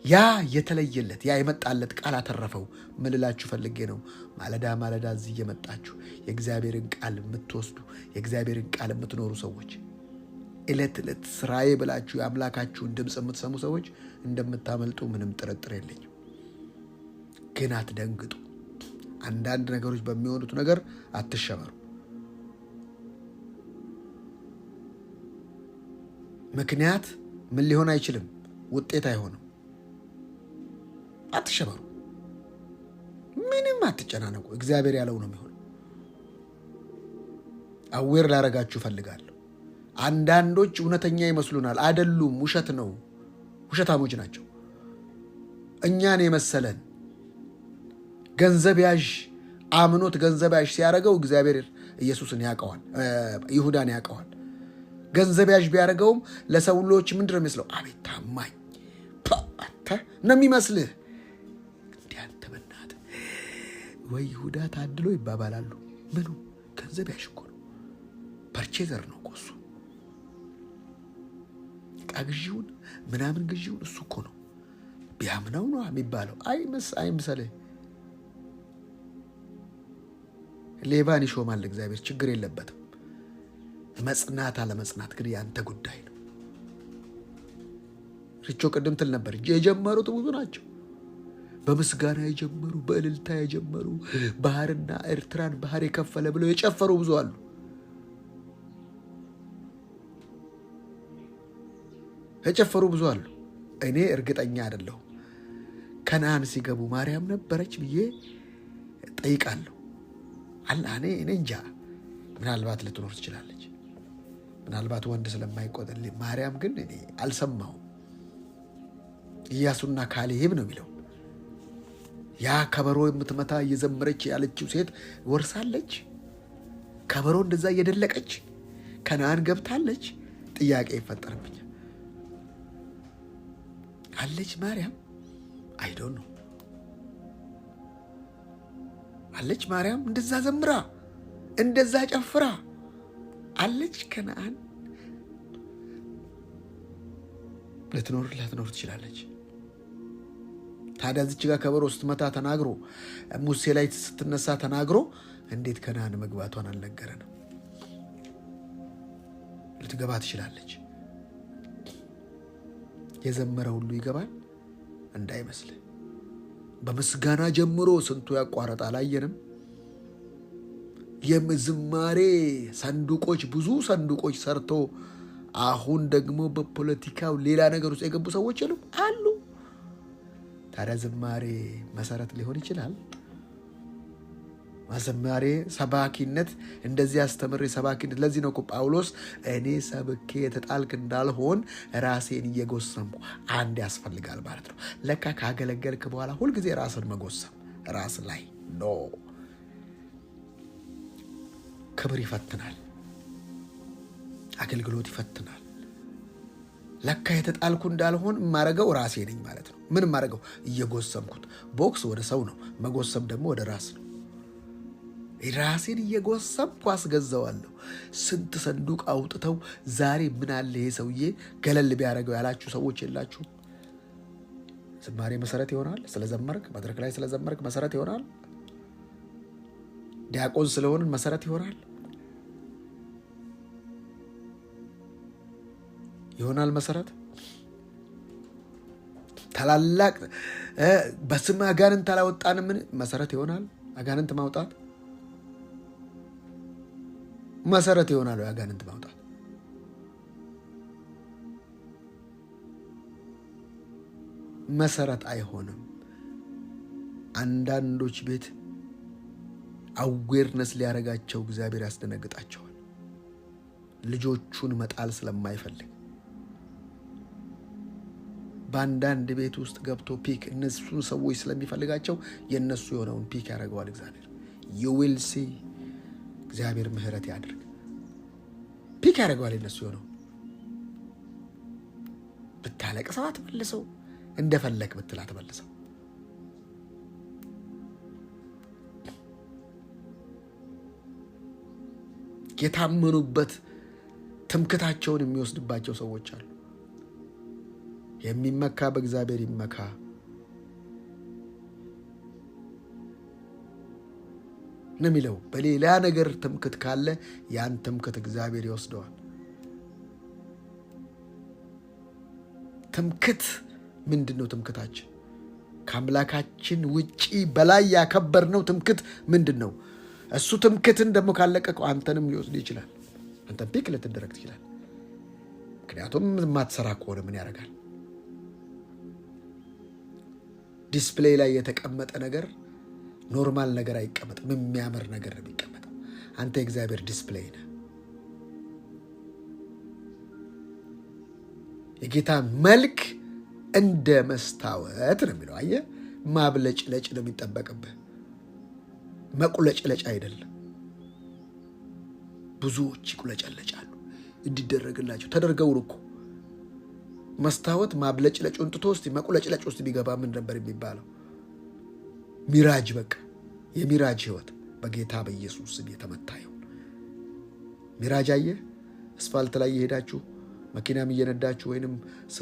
ያ የተለየለት ያ የመጣለት ቃል አተረፈው። ምን ልላችሁ ፈልጌ ነው፣ ማለዳ እዚህ እየመጣችሁ የእግዚአብሔርን ቃል የምትወስዱ የእግዚአብሔርን ቃል የምትኖሩ ሰዎች፣ ዕለት ዕለት ስራዬ ብላችሁ የአምላካችሁን ድምፅ የምትሰሙ ሰዎች እንደምታመልጡ ምንም ጥርጥር የለኝም። ግን አትደንግጡ። አንዳንድ ነገሮች በሚሆኑት ነገር አትሸበሩ። ምክንያት ምን ሊሆን አይችልም፣ ውጤት አይሆንም። አትሸበሩ፣ ምንም አትጨናነቁ። እግዚአብሔር ያለው ነው የሚሆነው። አዌር ላረጋችሁ እፈልጋለሁ። አንዳንዶች እውነተኛ ይመስሉናል፣ አይደሉም። ውሸት ነው፣ ውሸታሞች ናቸው። እኛን የመሰለን ገንዘብ ያዥ አምኖት ገንዘብ ያዥ ሲያደርገው እግዚአብሔር ኢየሱስን ያውቀዋል፣ ይሁዳን ያውቀዋል። ገንዘብ ያዥ ቢያደርገውም ለሰውሎች ምንድን ነው የሚመስለው? አቤት ታማኝ አንተ ነው የሚመስልህ። እንዲህ አንተ በእናትህ ወይ ይሁዳ ታድሎ ይባባላሉ። ምኑ ገንዘብ ያዥ እኮ ነው። ፐርቼዘር ነው እኮ እሱ። ዕቃ ግዢውን ምናምን ግዢውን እሱ እኮ ነው። ቢያምነው ነው የሚባለው። አይምሰልህ። ሌባን ይሾማል እግዚአብሔር፣ ችግር የለበትም። መጽናት አለመጽናት ግን ያንተ ጉዳይ ነው። ሪቾ ቅድም ትል ነበር የጀመሩት ብዙ ናቸው። በምስጋና የጀመሩ፣ በእልልታ የጀመሩ፣ ባህርና ኤርትራን ባህር የከፈለ ብለው የጨፈሩ ብዙ አሉ። የጨፈሩ ብዙ አሉ። እኔ እርግጠኛ አይደለሁም ከነዓን ሲገቡ ማርያም ነበረች ብዬ ጠይቃለሁ። እኔ እንጃ፣ ምናልባት ልትኖር ትችላለች። ምናልባት ወንድ ስለማይቆጥር ማርያም ግን እኔ አልሰማሁም። ኢያሱና ካሌብ ነው የሚለው። ያ ከበሮ የምትመታ እየዘመረች ያለችው ሴት ወርሳለች። ከበሮ እንደዛ እየደለቀች ከነዓን ገብታለች። ጥያቄ ይፈጠርብኛል። አለች ማርያም? አይዶን ነው አለች ማርያም? እንደዛ ዘምራ እንደዛ ጨፍራ አለች ከነዓን? ልትኖር ትችላለች። ታዲያ እዚች ጋር ከበሮ ስትመታ ተናግሮ ሙሴ ላይ ስትነሳ ተናግሮ እንዴት ከነዓን መግባቷን አልነገረንም? ልትገባ ትችላለች። የዘመረ ሁሉ ይገባል እንዳይመስልህ። በምስጋና ጀምሮ ስንቱ ያቋረጣ አላየንም? የዝማሬ ሰንዱቆች፣ ብዙ ሰንዱቆች ሰርቶ አሁን ደግሞ በፖለቲካው ሌላ ነገር ውስጥ የገቡ ሰዎች የሉም አሉ። ታዲያ ዝማሬ መሰረት ሊሆን ይችላል? ዝማሬ ሰባኪነት እንደዚህ አስተምሬ ሰባኪነት። ለዚህ ነው እኮ ጳውሎስ እኔ ሰብኬ የተጣልክ እንዳልሆን ራሴን እየጎሰምኩ አንድ ያስፈልጋል ማለት ነው። ለካ ካገለገልክ በኋላ ሁልጊዜ ራስን መጎሰም ራስ ላይ ኖ ክብር ይፈትናል፣ አገልግሎት ይፈትናል። ለካ የተጣልኩ እንዳልሆን የማረገው ራሴ ነኝ ማለት ነው። ምን የማረገው? እየጎሰምኩት። ቦክስ ወደ ሰው ነው፣ መጎሰም ደግሞ ወደ ራስ ነው። ራሴን እየጎሰምኩ አስገዛዋለሁ። ስንት ሰንዱቅ አውጥተው ዛሬ ምን አለ ይሄ ሰውዬ ገለል ቢያደርገው ያላችሁ ሰዎች የላችሁ? ዝማሬ መሰረት ይሆናል። ስለዘመርክ መድረክ ላይ ስለዘመርክ መሰረት ይሆናል። ዲያቆን ስለሆንን መሰረት ይሆናል መሰረት። ታላላቅ በስም አጋንንት አላወጣንም፣ መሰረት ይሆናል። አጋንንት ማውጣት መሰረት ይሆናል። አጋንንት ማውጣት መሰረት አይሆንም። አንዳንዶች ቤት አዌርነስ ሊያረጋቸው እግዚአብሔር ያስደነግጣቸዋል። ልጆቹን መጣል ስለማይፈልግ በአንዳንድ ቤት ውስጥ ገብቶ ፒክ እነሱን ሰዎች ስለሚፈልጋቸው የነሱ የሆነውን ፒክ ያደርገዋል እግዚአብሔር። you will see እግዚአብሔር ምህረት ያድርግ። ፒክ ያደርገዋል የነሱ የሆነው። ብታለቅሰው አትመልሰው፣ እንደፈለክ ብትል አትመልሰው። የታመኑበት ትምክታቸውን የሚወስድባቸው ሰዎች አሉ። የሚመካ በእግዚአብሔር ይመካ። ነው የሚለው። በሌላ ነገር ትምክት ካለ ያን ትምክት እግዚአብሔር ይወስደዋል። ትምክት ምንድነው? ትምክታችን ከአምላካችን ውጪ በላይ ያከበርነው ትምክት ምንድነው? እሱ ትምክትን ደግሞ ካለቀቀው አንተንም ሊወስድ ይችላል። አንተ ፒክ ልትደረግ ትችላል። ምክንያቱም የማትሰራ ከሆነ ምን ያደርጋል? ዲስፕሌይ ላይ የተቀመጠ ነገር ኖርማል ነገር አይቀመጥም። የሚያምር ነገር ነው የሚቀመጠው። አንተ የእግዚአብሔር ዲስፕሌይ ነህ። የጌታ መልክ እንደ መስታወት ነው የሚለው። አየህ፣ ማብለጭለጭ ነው የሚጠበቅብህ፣ መቁለጭለጭ አይደለም። ብዙዎች ይቁለጨለጫሉ እንዲደረግላቸው ተደርገው እኮ መስታወት ማብለጭለጩን ትቶ እስቲ መቁለጭለጭ ውስጥ ቢገባ ምን ነበር የሚባለው? ሚራጅ፣ በቃ የሚራጅ ህይወት በጌታ በኢየሱስ ስም የተመታ ይሁን። ሚራጅ አየህ? አስፋልት ላይ የሄዳችሁ መኪናም እየነዳችሁ ወይንም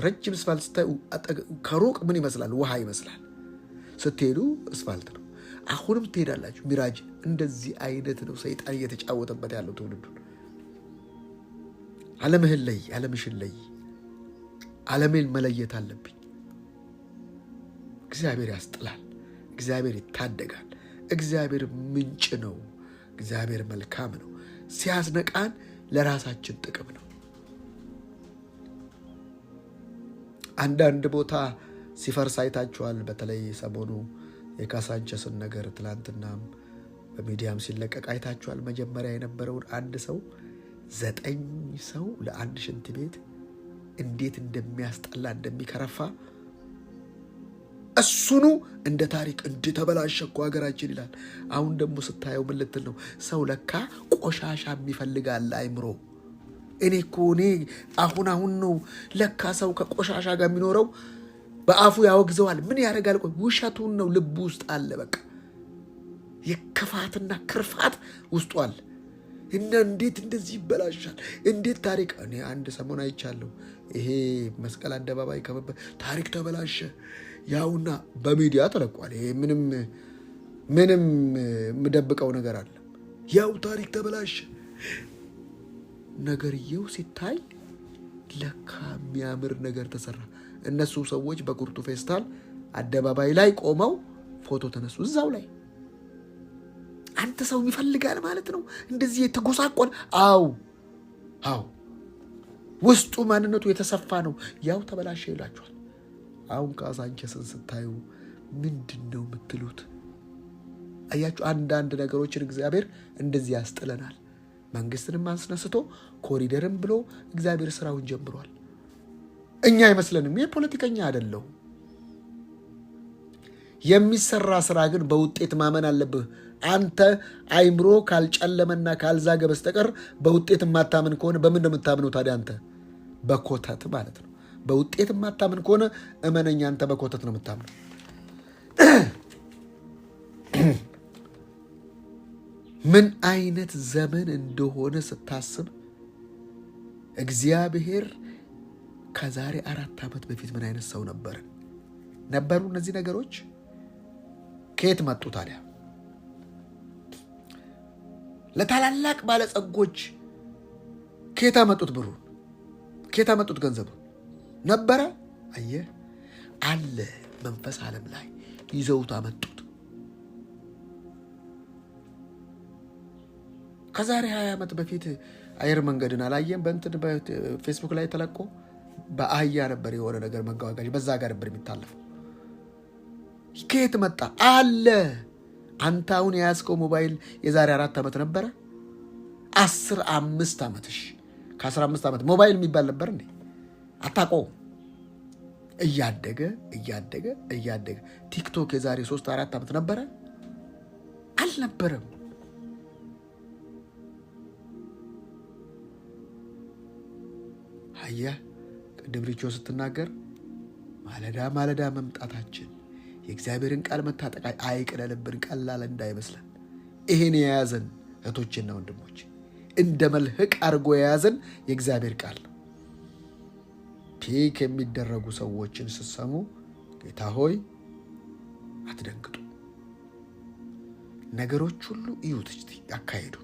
ረጅም አስፋልት ስታዩ ከሩቅ ምን ይመስላል? ውሃ ይመስላል። ስትሄዱ አስፋልት ነው። አሁንም ትሄዳላችሁ። ሚራጅ እንደዚህ አይነት ነው ሰይጣን እየተጫወተበት ያለው ትውልዱን። ዓለምህን ለይ፣ ዓለምሽን ለይ። ዓለሜን መለየት አለብኝ። እግዚአብሔር ያስጥላል። እግዚአብሔር ይታደጋል። እግዚአብሔር ምንጭ ነው። እግዚአብሔር መልካም ነው። ሲያስነቃን ለራሳችን ጥቅም ነው። አንዳንድ ቦታ ሲፈርስ አይታችኋል። በተለይ ሰሞኑ የካሳንቸስን ነገር ትላንትናም በሚዲያም ሲለቀቅ አይታችኋል። መጀመሪያ የነበረውን አንድ ሰው 9 ሰው ለአንድ ሽንት ቤት እንዴት እንደሚያስጠላ እንደሚከረፋ እሱኑ እንደ ታሪክ እንደተበላሸ እኮ ሀገራችን ይላል። አሁን ደግሞ ስታየው ምን ልትል ነው? ሰው ለካ ቆሻሻ የሚፈልጋል አይምሮ። እኔ አሁን ነው ለካ ሰው ከቆሻሻ ጋር የሚኖረው። በአፉ ያወግዘዋል። ምን ያደርጋል? ውሸቱን ነው ልቡ ውስጥ አለ። በቃ የክፋትና ክርፋት ውስጡ አለ። እና እንዴት እንደዚህ ይበላሻል? እንዴት ታሪክ እኔ አንድ ሰሞን አይቻለሁ። ይሄ መስቀል አደባባይ ታሪክ ተበላሸ ያውና በሚዲያ ተለቋል። ይሄ ምንም የምደብቀው ነገር አለ? ያው ታሪክ ተበላሸ። ነገርየው ሲታይ ለካ የሚያምር ነገር ተሰራ። እነሱ ሰዎች በቁርጡ ፌስታል አደባባይ ላይ ቆመው ፎቶ ተነሱ። እዛው ላይ አንተ ሰው ይፈልጋል ማለት ነው እንደዚህ የተጎሳቆለ። አው ውስጡ ማንነቱ የተሰፋ ነው። ያው ተበላሸ ይላችኋል። አሁን ካሳንቸስን ስታዩ ምንድን ነው የምትሉት? አያችሁ፣ አንዳንድ ነገሮችን እግዚአብሔር እንደዚህ ያስጥለናል። መንግስትንም አስነስቶ ኮሪደርም ብሎ እግዚአብሔር ስራውን ጀምሯል። እኛ አይመስለንም። የፖለቲከኛ አይደለሁ። የሚሰራ ስራ ግን በውጤት ማመን አለብህ። አንተ አይምሮ ካልጨለመና ካልዛገ በስተቀር በውጤት የማታምን ከሆነ በምን ነው የምታምነው ታዲያ? አንተ በኮተት ማለት ነው። በውጤት የማታምን ከሆነ እመነኛ፣ አንተ በኮተት ነው የምታምነው። ምን አይነት ዘመን እንደሆነ ስታስብ እግዚአብሔር ከዛሬ 4 ዓመት በፊት ምን አይነት ሰው ነበሩ? እነዚህ ነገሮች ከየት መጡ ታዲያ? ለታላላቅ ባለጸጎች ከየት አመጡት ብሩን? ከየት አመጡት ገንዘቡን? ነበረ። አየህ አለ መንፈስ ዓለም ላይ ይዘውት አመጡት። ከዛሬ 20 ዓመት በፊት አየር መንገድን አላየም? በፌስቡክ ላይ ተለቆ በአህያ ነበር የሆነ ነገር መጓጓዣ፣ በዛ ጋር ነበር የሚታለፈው። ከየት መጣ? አለ። አንተ አሁን የያዝከው ሞባይል የዛሬ 4 ዓመት ነበረ? 15 ዓመትሽ። ከ15 ዓመት ሞባይል የሚባል ነበር እንዴ? አታውቀውም። እያደገ ቲክቶክ የዛሬ 3-4 ዓመት ነበረ? አልነበረም። አየህ፣ ቅድም ሪቾ ስትናገር ማለዳ መምጣታችን የእግዚአብሔርን ቃል መታጠቅ አይቅለልብን፣ ቀላል እንዳይመስለን። ይሄን የያዘን እህቶችና ወንድሞች እንደ መልህቅ አድርጎ የያዘን የእግዚአብሔር ቃል ነው። ፒክ የሚደረጉ ሰዎችን ስትሰሙ ጌታ ሆይ አትደንግጡ። ነገሮች ሁሉ እዩት፣ ያካሄዱ።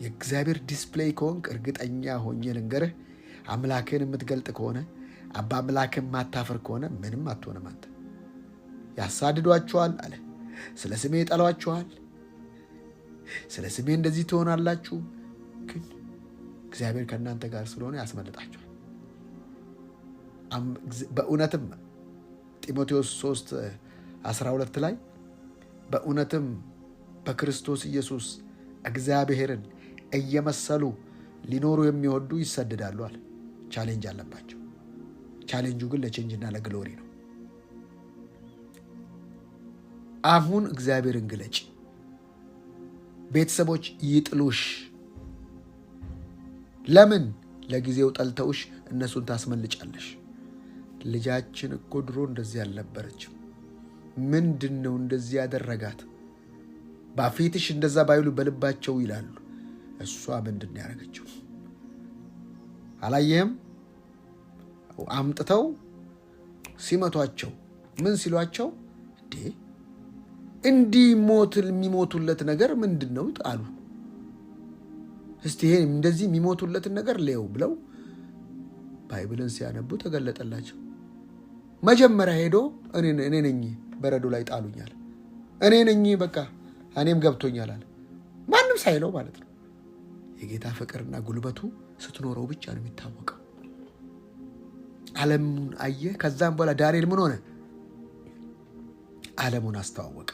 የእግዚአብሔር ዲስፕሌይ ከሆንክ እርግጠኛ ሆኜ ልንገርህ፣ አምላክን የምትገልጥ ከሆነ አባ አምላክን ማታፈር ከሆነ ምንም አትሆንም። አንተ ያሳድዷችኋል አለ፣ ስለ ስሜ ይጠሏችኋል፣ ስለ ስሜ እንደዚህ ትሆናላችሁ፣ ግን እግዚአብሔር ከእናንተ ጋር ስለሆነ ያስመልጣችኋል። በእውነትም ጢሞቴዎስ 3:12 ላይ በእውነትም በክርስቶስ ኢየሱስ እግዚአብሔርን እየመሰሉ ሊኖሩ የሚወዱ ይሰደዳሉ አለ። ቻሌንጅ አለባቸው። ቻሌንጁ ግን ለቼንጅና ለግሎሪ ነው። አሁን እግዚአብሔርን ግለጭ። ቤተሰቦች ይጥሉሽ። ለምን? ለጊዜው ጠልተውሽ እነሱን ታስመልጫለሽ። ልጃችን እኮ ድሮ እንደዚህ አልነበረችም። ምንድን ነው እንደዚህ ያደረጋት? በፊትሽ እንደዛ ባይሉ በልባቸው ይላሉ። እሷ ምንድን ያደረገችው አላየህም? አምጥተው ሲመቷቸው ምን ሲሏቸው እንዲህ የሚሞቱለት ነገር ምንድነው አሉ። እስቲ ይሄ እንደዚህ የሚሞቱለትን ነገር ለየው ብለው ባይብልን ሲያነቡ ተገለጠላቸው። መጀመሪያ ሄዶ እኔ ነኝ በረዶ ላይ ጣሉኛል፣ እኔ ነኝ በቃ እኔም ገብቶኛል አለ። ማንም ሳይለው ማለት ነው። የጌታ ፍቅርና ጉልበቱ ስትኖረው ብቻ ነው የሚታወቀው። ዓለሙን አየ። ከዛም በኋላ ዳንኤል ምን ሆነ? ዓለሙን አስተዋወቀ።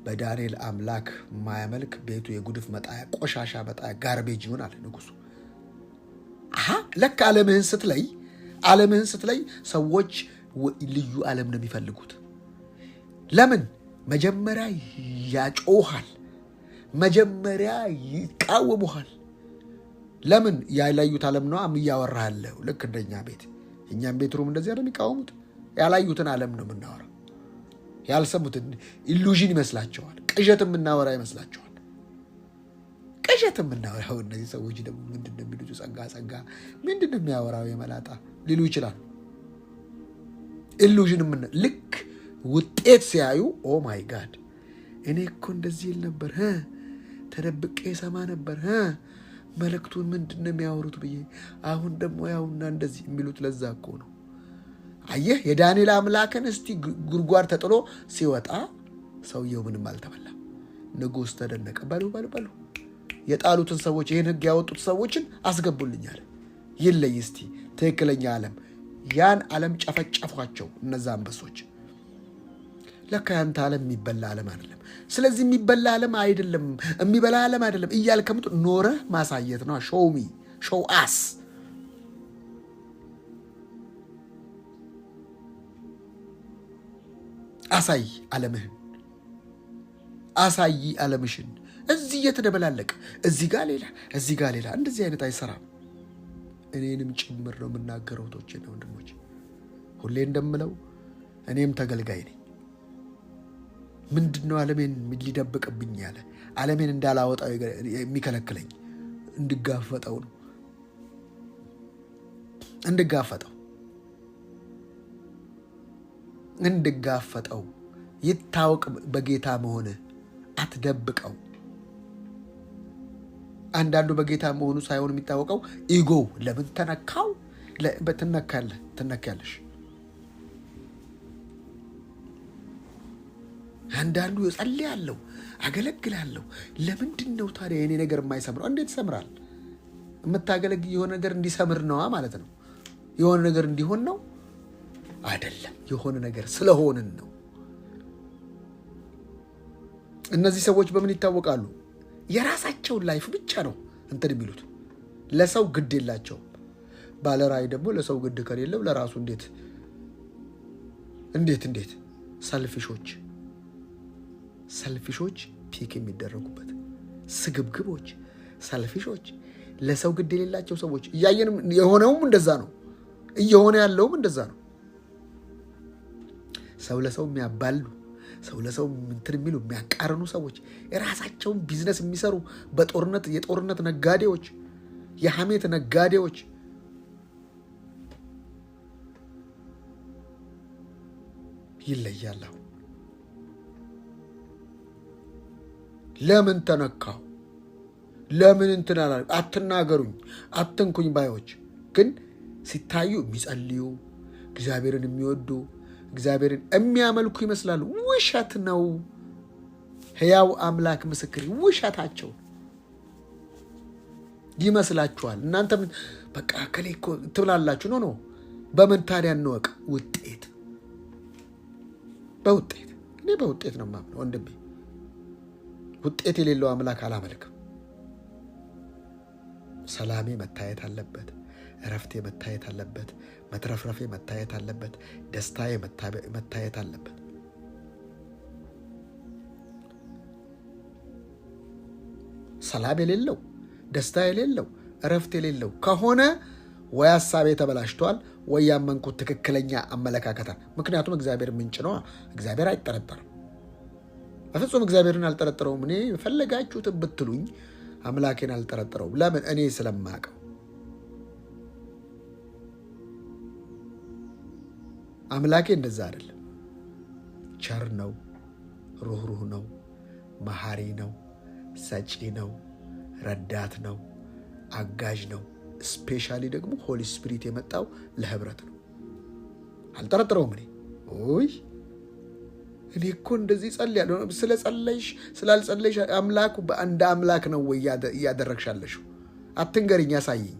በዳንኤል አምላክ ማያመልክ ቤቱ የጉድፍ መጣያ፣ ቆሻሻ መጣያ፣ ጋርቤጅ ይሁን አለ ንጉሱ። ለካ ዓለምህን ስትለይ ሰዎች ልዩ ዓለም ነው የሚፈልጉት። ለምን? መጀመሪያ ያጮሃል፣ መጀመሪያ ይቃወሙሃል። ለምን? ያላዩት ዓለም ነው እያወራለሁ። ልክ እንደኛ ቤት፣ እኛም ቤት ሩም እንደዚያ ነው የሚቃወሙት። ያላዩትን ዓለም ነው የምናወራው። ያልሰሙትን ኢሉዥን ይመስላቸዋል። ቅዠት የምናወራ ይመስላቸዋል። ቅዠት የምናወራው እነዚህ ሰዎች ደግሞ ምንድን ነው የሚሉት? ጸጋ ምንድን ነው የሚያወራው? የመላጣ ሊሉ ይችላል። ኢሉዥን ልክ ውጤት ሲያዩ ኦ ማይ ጋድ እኔ እኮ እንደዚህ ይል ነበር፣ ተደብቄ ሰማ ነበር፣ መልእክቱን ምንድን ነው የሚያወሩት ብዬ አሁን ደግሞ ያውና እንደዚህ የሚሉት ለዛ እኮ ነው። አየህ፣ የዳንኤል አምላክን እስቲ ጉድጓድ ተጥሎ ሲወጣ ሰውየው ምንም አልተበላም። ንጉሥ ተደነቀ። በሉ የጣሉትን ሰዎች፣ ይህን ሕግ ያወጡት ሰዎችን አስገቡልኛል። ይለይ እስቲ ትክክለኛ ዓለም። ያን ዓለም ጨፈጨፏቸው እነዛ አንበሶች። ለካ ያንተ ዓለም የሚበላ ዓለም አይደለም። ስለዚህ የሚበላ ዓለም አይደለም፣ የሚበላ ዓለም አይደለም እያልከምጡ ኖረህ ማሳየት ነው። ሾው አስ አሳይ ዓለምህን፣ አሳይ ዓለምሽን። እዚህ እየተደበላለቅ እዚህ ጋር ሌላ እንደዚህ አይነት አይሰራም። እኔንም ጭምር ነው የምናገረው። ቶቼና ወንድሞች፣ ሁሌ እንደምለው እኔም ተገልጋይ ነኝ። ምንድነው ዓለሜን ሊደብቅብኝ ያለ? ዓለሜን እንዳላወጣው የሚከለክለኝ? እንድጋፈጠው ነው። እንድጋፈጠው ይታወቅ። በጌታ መሆን አትደብቀው። አንዳንዱ በጌታ መሆኑ ሳይሆን የሚታወቀው ኢጎ። ለምን ተነካው? ትነካለሽ። አንዳንዱ እጸልያለሁ፣ አገለግላለሁ። ለምንድን ነው ታዲያ የኔ ነገር የማይሰምረው? እንዴት ይሰምራል? የምታገለግ የሆነ ነገር እንዲሰምር ነዋ ማለት ነው። የሆነ ነገር እንዲሆን ነው አይደለም። የሆነ ነገር ስለሆንን ነው። እነዚህ ሰዎች በምን ይታወቃሉ? የራሳቸውን ላይፍ ብቻ ነው እንትን የሚሉት። ለሰው ግድ የላቸውም። ባለራዕይ ደግሞ ለሰው ግድ ከሌለው ለራሱ እንዴት ሰልፊሾች ፒክ የሚደረጉበት ስግብግቦች፣ ሰልፊሾች፣ ለሰው ግድ የሌላቸው ሰዎች። እያየንም የሆነውም እንደዛ ነው፣ እየሆነ ያለውም እንደዛ ነው። ሰው ለሰው የሚያባሉ፣ ሰው ለሰው እንትን የሚሉ የሚያቃርኑ ሰዎች፣ የራሳቸውን ቢዝነስ የሚሰሩ የጦርነት ነጋዴዎች፣ የሐሜት ነጋዴዎች ይለያል። ለምን ተነካው? ለምን እንትን አላል? አትናገሩኝ፣ አትንኩኝ ባዮች ግን ሲታዩ የሚጸልዩ፣ እግዚአብሔርን የሚወዱ፣ እግዚአብሔርን የሚያመልኩ ይመስላሉ። ውሸት ነው። ሕያው አምላክ ምስክር፣ ውሸታቸው ይመስላችኋል። እናንተ በቃ ከሌ እኮ ትብላላችሁ። ኖ በምን ታዲያ እንወቅ? በውጤት እኔ በውጤት ነው የማምነው ወንድሜ። ውጤት የሌለው አምላክ አላመልክም። ሰላሜ መታየት አለበት፣ እረፍቴ መታየት አለበት፣ መትረፍረፌ መታየት አለበት፣ ደስታዬ መታየት አለበት። ሰላም የሌለው፣ ደስታ የሌለው፣ እረፍት የሌለው ከሆነ ወይ ሀሳቤ ተበላሽቷል፣ ወይ ያመንኩት ትክክለኛ አመለካከታል። ምክንያቱም እግዚአብሔር ምንጭ ነው። እግዚአብሔር አይጠረጠርም። በፍጹም እግዚአብሔርን አልጠረጠረውም። እኔ የፈለጋችሁትን ብትሉኝ አምላኬን አልጠረጥረውም። ለምን? እኔ ስለማቀው። አምላኬ እንደዛ አይደለም። ቸር ነው፣ ሩህሩህ ነው፣ መሐሪ ነው፣ ሰጪ ነው፣ ረዳት ነው፣ አጋዥ ነው። ስፔሻሊ ደግሞ ሆሊ ስፒሪት የመጣው ለህብረት ነው። አልጠረጥረውም። እኔ እኮ እንደዚህ ጸልያለሁ። ስለ ጸለይሽ ስላልጸለይሽ አምላኩ እንደ አምላክ ነው ወይ እያደረግሻለሽው? አትንገሪኝ፣ ያሳይኝ።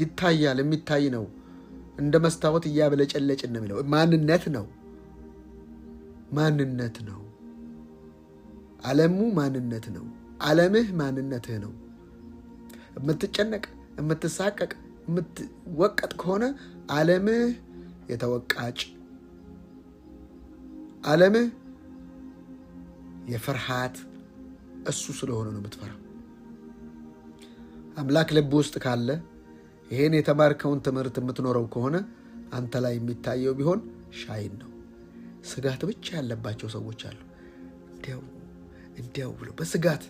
ይታያል፣ የሚታይ ነው። እንደ መስታወት እያበለጨለጭን ነው የሚለው። ማንነት ነው፣ ማንነት ነው። ዓለሙ ማንነት ነው። ዓለምህ ማንነትህ ነው። የምትጨነቅ የምትሳቀቅ የምትወቀጥ ከሆነ ዓለምህ የተወቃጭ፣ ዓለምህ የፍርሃት እሱ ስለሆነ ነው የምትፈራው። አምላክ ልብ ውስጥ ካለ ይሄን የተማርከውን ትምህርት የምትኖረው ከሆነ አንተ ላይ የሚታየው ቢሆን ሻይን ነው። ስጋት ብቻ ያለባቸው ሰዎች አሉ። እንዲያው ብሎ በስጋት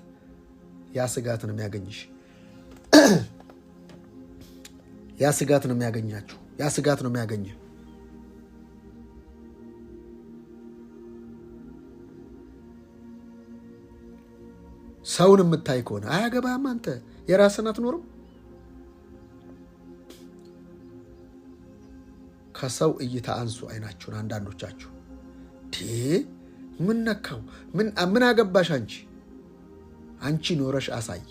ያ ስጋት ነው የሚያገኝሽ። ያ ስጋት ነው የሚያገኛችሁ። ያ ስጋት ነው የሚያገኝ። ሰውን የምታይ ከሆነ አያገባህም። አንተ የራስን አትኖርም። ከሰው እይታ አንሱ አይናችሁን። አንዳንዶቻችሁ ምን ነካው? ምን አገባሽ አንቺ? አንቺ ኖረሽ አሳይ።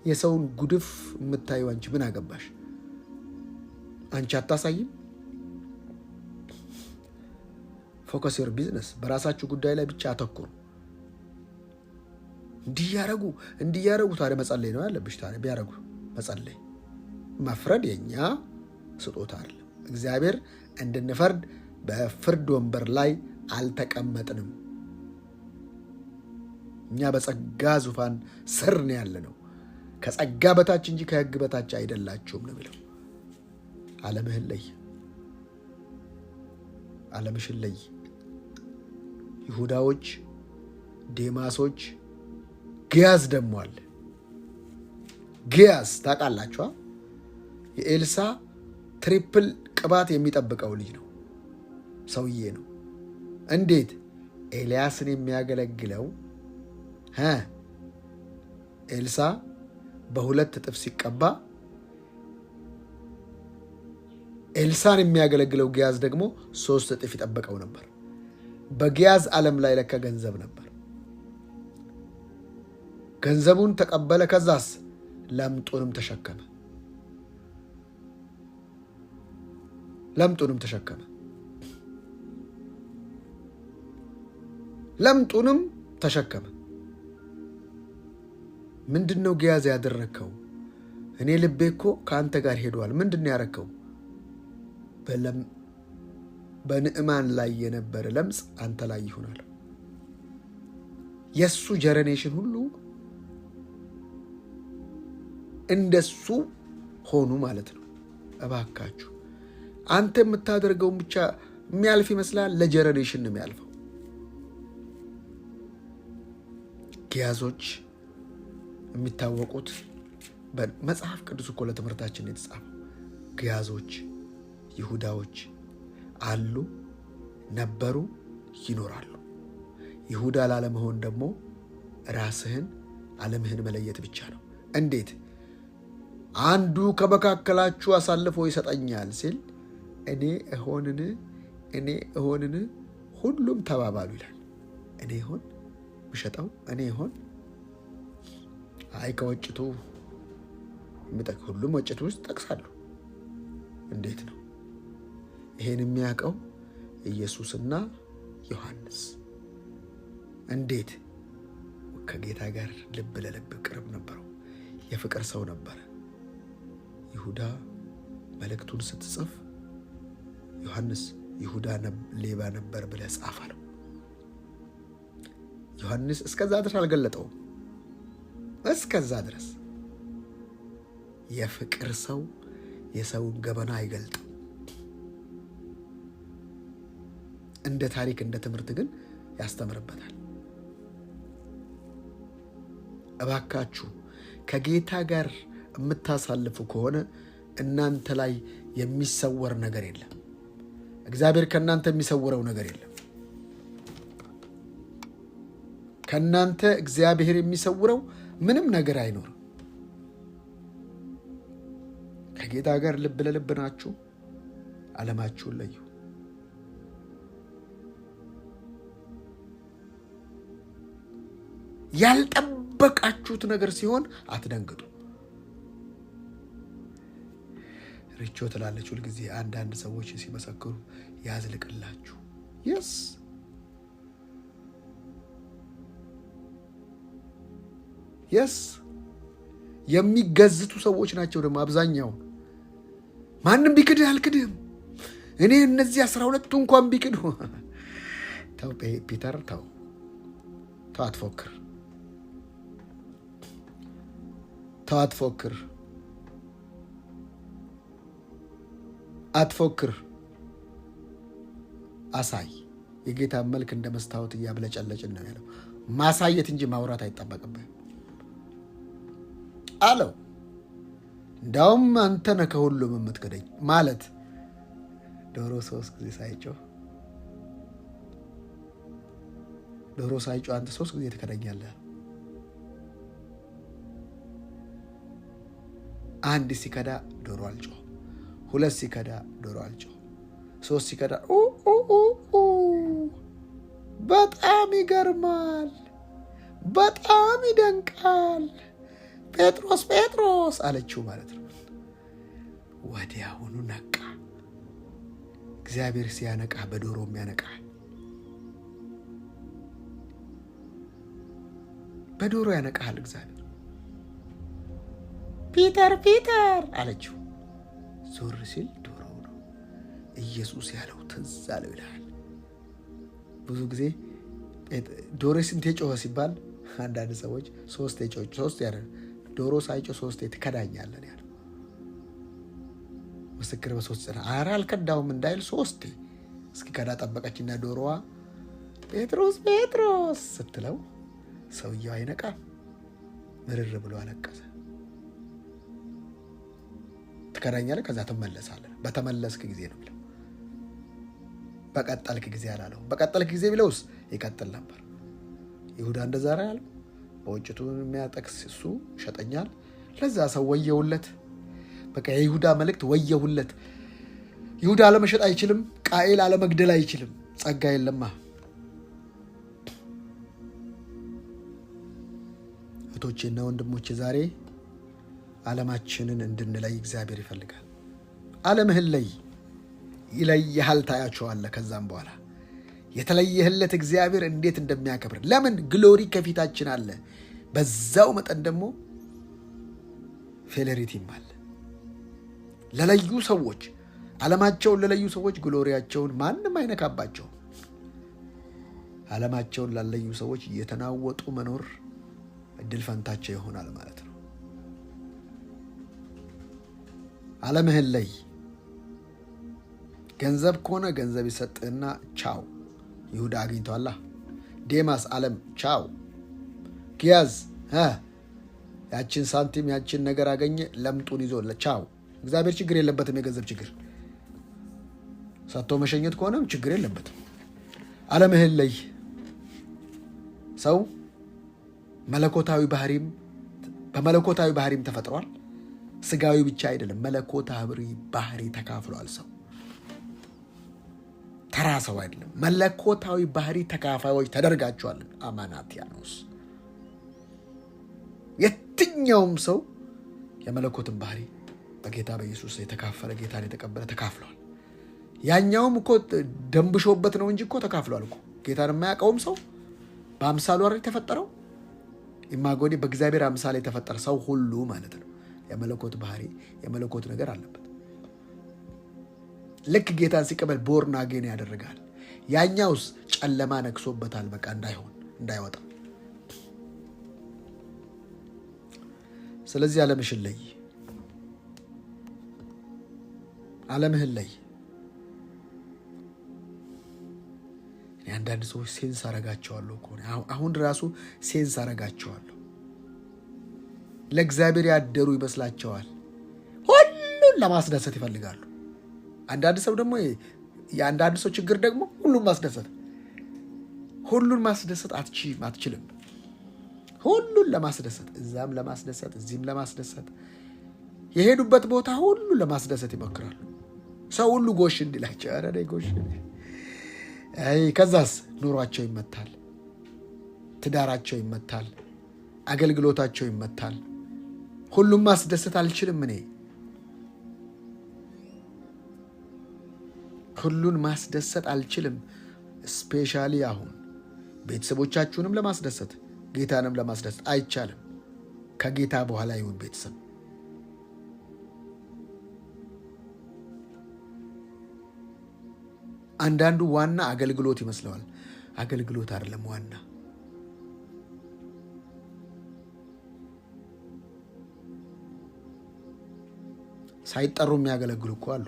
የሰውን ጉድፍ የምታየው አንቺ ምን አገባሽ? አንቺ አታሳይም። ፎከስ ዮር ቢዝነስ። በራሳችሁ ጉዳይ ላይ ብቻ አተኩሩ። እንዲያረጉ ታዲያ መጸለይ ነው ያለብሽ። ታዲያ ቢያረጉ መጸለይ። መፍረድ የኛ ስጦታ አይደለም። እግዚአብሔር እንድንፈርድ በፍርድ ወንበር ላይ አልተቀመጥንም። እኛ በጸጋ ዙፋን ስር ነው ያለነው። ከጸጋ በታች እንጂ ከሕግ በታች አይደላችሁም ነው የሚለው። ዓለምህን ለይ፣ ዓለምሽን ለይ። ይሁዳዎች፣ ዴማሶች፣ ግያዝ ደግሞ አለ። ግያዝ ታውቃላችኋ? የኤልሳ ትሪፕል ቅባት የሚጠብቀው ልጅ ነው፣ ሰውዬ ነው። እንዴት? ኤልያስን የሚያገለግለው ኤልሳ በ2 እጥፍ ሲቀባ፣ ኤልሳን የሚያገለግለው ግያዝ ደግሞ 3 እጥፍ ይጠበቀው ነበር። በግያዝ ዓለም ላይ ለካ ገንዘብ ነበር። ገንዘቡን ተቀበለ። ከዛስ ለምጡንም ተሸከመ። ለምጡንም ተሸከመ። ምንድን ነው ግያዝ ያደረግከው? እኔ ልቤ እኮ ከአንተ ጋር ሄዷል። ምንድን ነው ያረከው? በንዕማን ላይ የነበረ ለምጽ አንተ ላይ ይሆናል። የሱ ጀነሬሽን ሁሉ እንደሱ ሆኑ ማለት ነው። እባካችሁ አንተ የምታደርገውን ብቻ የሚያልፍ ይመስላል። ለጀነሬሽን ነው የሚያልፈው። ግያዞች የሚታወቁት በመጽሐፍ ቅዱስ እኮ ለትምህርታችን የተጻፈው ግያዞች ይሁዳዎች አሉ፣ ነበሩ፣ ይኖራሉ። ይሁዳ ላለመሆን ደግሞ ራስህን ዓለምህን መለየት ብቻ ነው። እንዴት? አንዱ ከመካከላችሁ አሳልፎ ይሰጠኛል ሲል እኔ እሆንን ሁሉም ተባባሉ ይላል። እኔ ይሆን ምሸጠው? እኔ ይሆን? አይ ከወጭቱ ሁሉም ወጭቱ ውስጥ ጠቅሳሉ። እንዴት ነው ይሄን የሚያውቀው? ኢየሱስና ዮሐንስ። እንዴት? ከጌታ ጋር ልብ ለልብ ቅርብ ነበረው። የፍቅር ሰው ነበረ። ይሁዳ መልእክቱን ስትጽፍ ዮሐንስ ይሁዳ ሌባ ነበር ብለህ ጻፍ አለው። ዮሐንስ እስከዛ ድረስ አልገለጠውም። እስከዛ ድረስ የፍቅር ሰው የሰውን ገበና አይገልጥም። እንደ ታሪክ እንደ ትምህርት ግን ያስተምርበታል። እባካችሁ ከጌታ ጋር የምታሳልፉ ከሆነ እናንተ ላይ የሚሰወር ነገር የለም። እግዚአብሔር ከእናንተ የሚሰውረው ነገር የለም። ከእናንተ እግዚአብሔር የሚሰውረው ምንም ነገር አይኖርም። ከጌታ ጋር ልብ ለልብ ናችሁ። ዓለማችሁን ለዩ። ያልጠበቃችሁት ነገር ሲሆን አትደንግጡ። ሪቾ ትላለች ሁልጊዜ አንዳንድ ሰዎች ሲመሰክሩ ያዝልቅላችሁ። የስ የሚገዝቱ ሰዎች ናቸው ደግሞ አብዛኛው። ማንም ቢክድህ አልክድህም፣ እኔ እነዚህ 12ቱ እንኳን ቢክዱ። ተው ፒተር ተው አትፎክር፣ አትፎክር፣ አሳይ። የጌታ መልክ እንደ መስታወት እያብለጨለጭን ነው ያለው። ማሳየት እንጂ ማውራት አይጠበቅብህ አለው። እንዳውም አንተ ነህ ከሁሉም የምትክደኝ ማለት ዶሮ 3 ጊዜ ሳይጮህ አንተ 3 ጊዜ ትከደኛለህ። አንድ ሲከዳ ዶሮ አልጮህ፣ 2 ሲከዳ ዶሮ አልጮህ፣ 3 ሲከዳ በጣም ይገርማል፣ በጣም ይደንቃል፣ ጴጥሮስ አለችው ማለት ነው። ወዲያውኑ ነቃ። እግዚአብሔር ሲያነቃ በዶሮም ያነቃል። በዶሮ ያነቃል እግዚአብሔር። ፒተር አለችው። ዞር ሲል ዶሮው ነው። ኢየሱስ ያለው ትዝ አለው ይላል። ብዙ ጊዜ ዶሮ ስንቴ ጮኸ ሲባል አንዳንድ ሰዎች 3 ያለ ዶሮ ሳይጮህ 3 ትከዳኛለህ ያለው ምስክር በ3 ጽና አልከዳውም እንዳይል 3 እስኪከዳ ጠበቀችና ዶሮዋ ጴጥሮስ ስትለው ሰውየው አይነቃም። ምርር ብሎ አለቀሰ። ትከዳኛለህ፣ ከዛ ትመለሳለህ። በተመለስክ ጊዜ ነው ብለው፣ በቀጠልክ ጊዜ አላለው። በቀጠልክ ጊዜ ቢለውስ ይቀጥል ነበር። ይሁዳ እንደዛ ያለው በውጭቱ የሚያጠቅስ እሱ ይሸጠኛል። ለዛ ሰው ወየውለት። በቃ የይሁዳ መልእክት ወየሁለት። ይሁዳ አለመሸጥ አይችልም። ቃኤል አለመግደል አይችልም። ጸጋ የለማ። እህቶቼና ወንድሞቼ ዛሬ ዓለማችንን እንድንለይ እግዚአብሔር ይፈልጋል። ዓለምህን ለይ፣ ይለይሃል፣ ታያቸዋለህ። ከዛም በኋላ የተለየህለት እግዚአብሔር እንዴት እንደሚያከብር ለምን ግሎሪ ከፊታችን አለ። በዛው መጠን ደግሞ ፌለሪቲም አለ። ለለዩ ሰዎች፣ ዓለማቸውን ለለዩ ሰዎች ግሎሪያቸውን ማንም አይነካባቸውም። ዓለማቸውን ላለዩ ሰዎች እየተናወጡ መኖር እድል ፈንታቸው ይሆናል ማለት ነው። ዓለምህን ለይ። ገንዘብ ከሆነ ገንዘብ ይሰጥህና ቻው። ይሁዳ አግኝቷላ። ዴማስ ዓለም ቻው። ጊያዝ ያችን ሳንቲም ያችን ነገር አገኘ፣ ለምጡን ይዞ ቻው። እግዚአብሔር ችግር የለበትም። የገንዘብ ችግር ሰጥቶ መሸኘት ከሆነም ችግር የለበትም። ዓለምህን ለይ። ሰው በመለኮታዊ ባህሪም ተፈጥሯል። ስጋዊ ብቻ አይደለም፣ መለኮታዊ ባህሪ ተካፍሏል። ሰው ተራ ሰው አይደለም። መለኮታዊ ባህሪ ተካፋዮች ተደርጋቸዋል። አማናቲያኖስ የትኛውም ሰው የመለኮትን ባህሪ በጌታ በኢየሱስ የተካፈለ ጌታን የተቀበለ ተካፍሏል። ያኛውም እኮ ደንብሾበት ነው እንጂ እኮ ተካፍሏል እኮ። ጌታን የማያውቀውም ሰው በአምሳሉ አይደል የተፈጠረው? ኢማጎኒ በእግዚአብሔር አምሳል የተፈጠረ ሰው ሁሉ ማለት ነው የመለኮት ባህሪ የመለኮት ነገር አለበት። ልክ ጌታን ሲቀበል ቦርን አጌን ያደርጋል። ያኛውስ ጨለማ ነክሶበታል። በቃ እንዳይወጣ። ስለዚህ ዓለምህን ለይ። ዓለምህን ለይ። አንዳንድ ሰዎች ሴንስ አረጋቸዋለሁ እኮ አሁን ራሱ ሴንስ አረጋቸዋለሁ። ለእግዚአብሔር ያደሩ ይመስላቸዋል። ሁሉን ለማስደሰት ይፈልጋሉ። አንዳንድ ሰው ደግሞ የአንዳንድ ሰው ችግር ደግሞ ሁሉን ማስደሰት አትችልም። ሁሉን ለማስደሰት እዛም ለማስደሰት እዚህም ለማስደሰት የሄዱበት ቦታ ሁሉ ለማስደሰት ይሞክራሉ። ሰው ሁሉ ጎሽ እንዲላቸው ጎሽ። ከዛስ ኑሯቸው ይመታል፣ ትዳራቸው ይመታል፣ አገልግሎታቸው ይመታል። ሁሉም ማስደሰት አልችልም እኔ። ሁሉን ማስደሰት አልችልም። ስፔሻሊ አሁን ቤተሰቦቻችሁንም ለማስደሰት ጌታንም ለማስደሰት አይቻልም። ከጌታ በኋላ ይሁን ቤተሰብ። አንዳንዱ ዋና አገልግሎት ይመስለዋል። አገልግሎት አይደለም ዋና። ሳይጠሩ የሚያገለግሉ እኮ አሉ።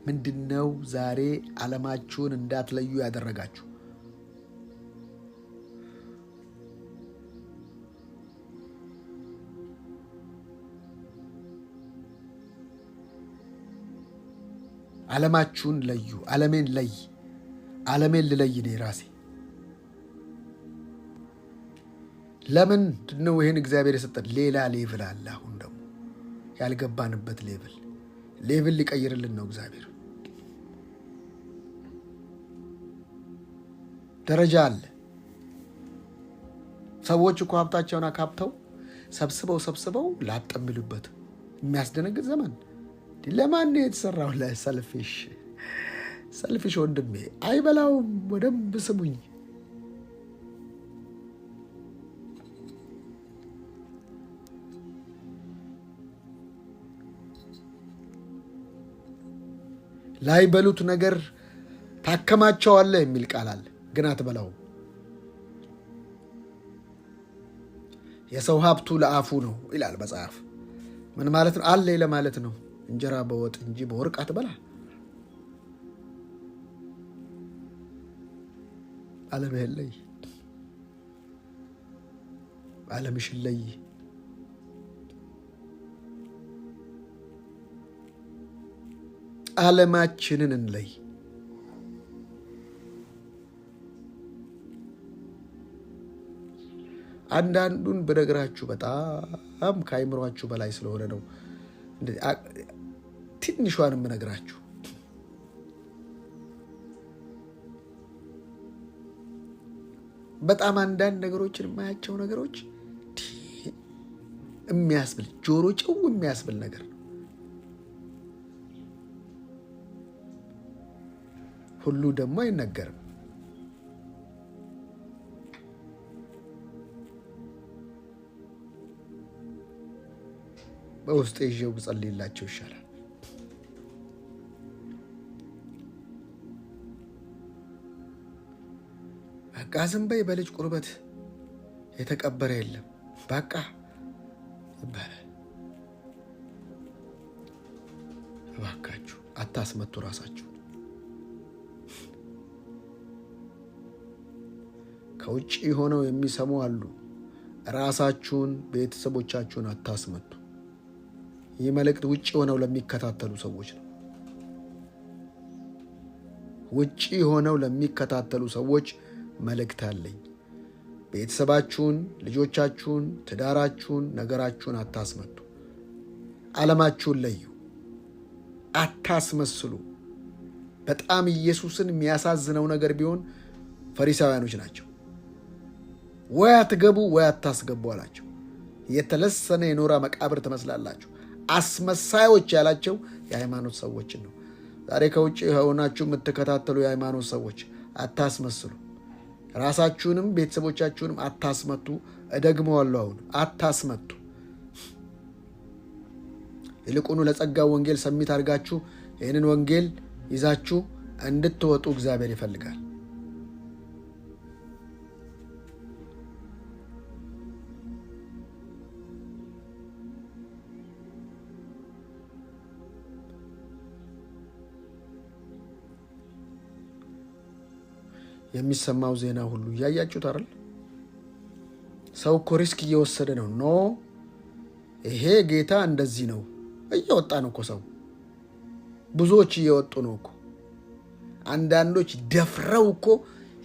ምንድነው ዛሬ ዓለማችሁን እንዳትለዩ ያደረጋችሁ? ዓለማችሁን ለዩ። ዓለሜን ለይ። ዓለሜን ልለይ እኔ ራሴ። ለምን ነው ይሄን እግዚአብሔር የሰጠን? ሌላ ሌቭል አለ። አሁን ደግሞ ያልገባንበት ሌቭል ሊቀይርልን ነው እግዚአብሔር። ደረጃ አለ። ሰዎች እኮ ሀብታቸውን አካብተው ሰብስበው ላጠምሉበት የሚያስደነግጥ ዘመን። ለማን ነው የተሰራው? ሰልፊሽ ወንድሜ አይበላውም። ወደንብ ስሙኝ። ላይበሉት ነገር ታከማቸዋለህ የሚል ቃል አለ፣ ግን አትበላውም። የሰው ሀብቱ ለአፉ ነው ይላል መጽሐፍ። ምን ማለት ነው? አለ ለማለት ነው። እንጀራ በወጥ እንጂ በወርቅ አትበላ። ዓለምህን ለይ፣ ዓለምሽን ለይ። ዓለማችንን እንለይ። አንዳንዱን ብነግራችሁ በጣም ከአይምሯችሁ በላይ ስለሆነ ነው ትንሿን የምነግራችሁ። በጣም አንዳንድ ነገሮችን የማያቸው ነገሮች የሚያስብል ጆሮ ጭው የሚያስብል ነገር ነው። ሁሉ ደግሞ አይነገርም። በውስጥ ይዤው ብጸልይላቸው ይሻላል። በቃ ዝም በይ፣ በልጅ ቁርበት የተቀበረ የለም በቃ ይባላል። እባካችሁ አታስመቱ ራሳችሁ። ከውጭ ሆነው የሚሰሙ አሉ። ራሳችሁን፣ ቤተሰቦቻችሁን አታስመቱ። ይህ መልእክት ውጭ ሆነው ለሚከታተሉ ሰዎች ነው። ውጭ ሆነው ለሚከታተሉ ሰዎች መልእክት አለኝ። ቤተሰባችሁን፣ ልጆቻችሁን፣ ትዳራችሁን፣ ነገራችሁን አታስመቱ። ዓለማችሁን ለዩ። አታስመስሉ። በጣም ኢየሱስን የሚያሳዝነው ነገር ቢሆን ፈሪሳውያኖች ናቸው። ወይ አትገቡ ወይ አታስገቡ አላቸው። የተለሰነ የኖራ መቃብር ትመስላላችሁ። አስመሳዮች ያላቸው የሃይማኖት ሰዎችን ነው። ዛሬ ከውጭ ሆናችሁ የምትከታተሉ የሃይማኖት ሰዎች አታስመስሉ። ራሳችሁንም ቤተሰቦቻችሁንም አታስመቱ። እደግመዋለሁ፣ አሁን አታስመቱ። ይልቁኑ ለጸጋው ወንጌል ሰሚት አድርጋችሁ ይህንን ወንጌል ይዛችሁ እንድትወጡ እግዚአብሔር ይፈልጋል። የሚሰማው ዜና ሁሉ እያያችሁት አይደል? ሰው እኮ ሪስክ እየወሰደ ነው። ኖ ይሄ ጌታ እንደዚህ ነው እየወጣ ነው እኮ ሰው። ብዙዎች እየወጡ ነው እኮ። አንዳንዶች ደፍረው እኮ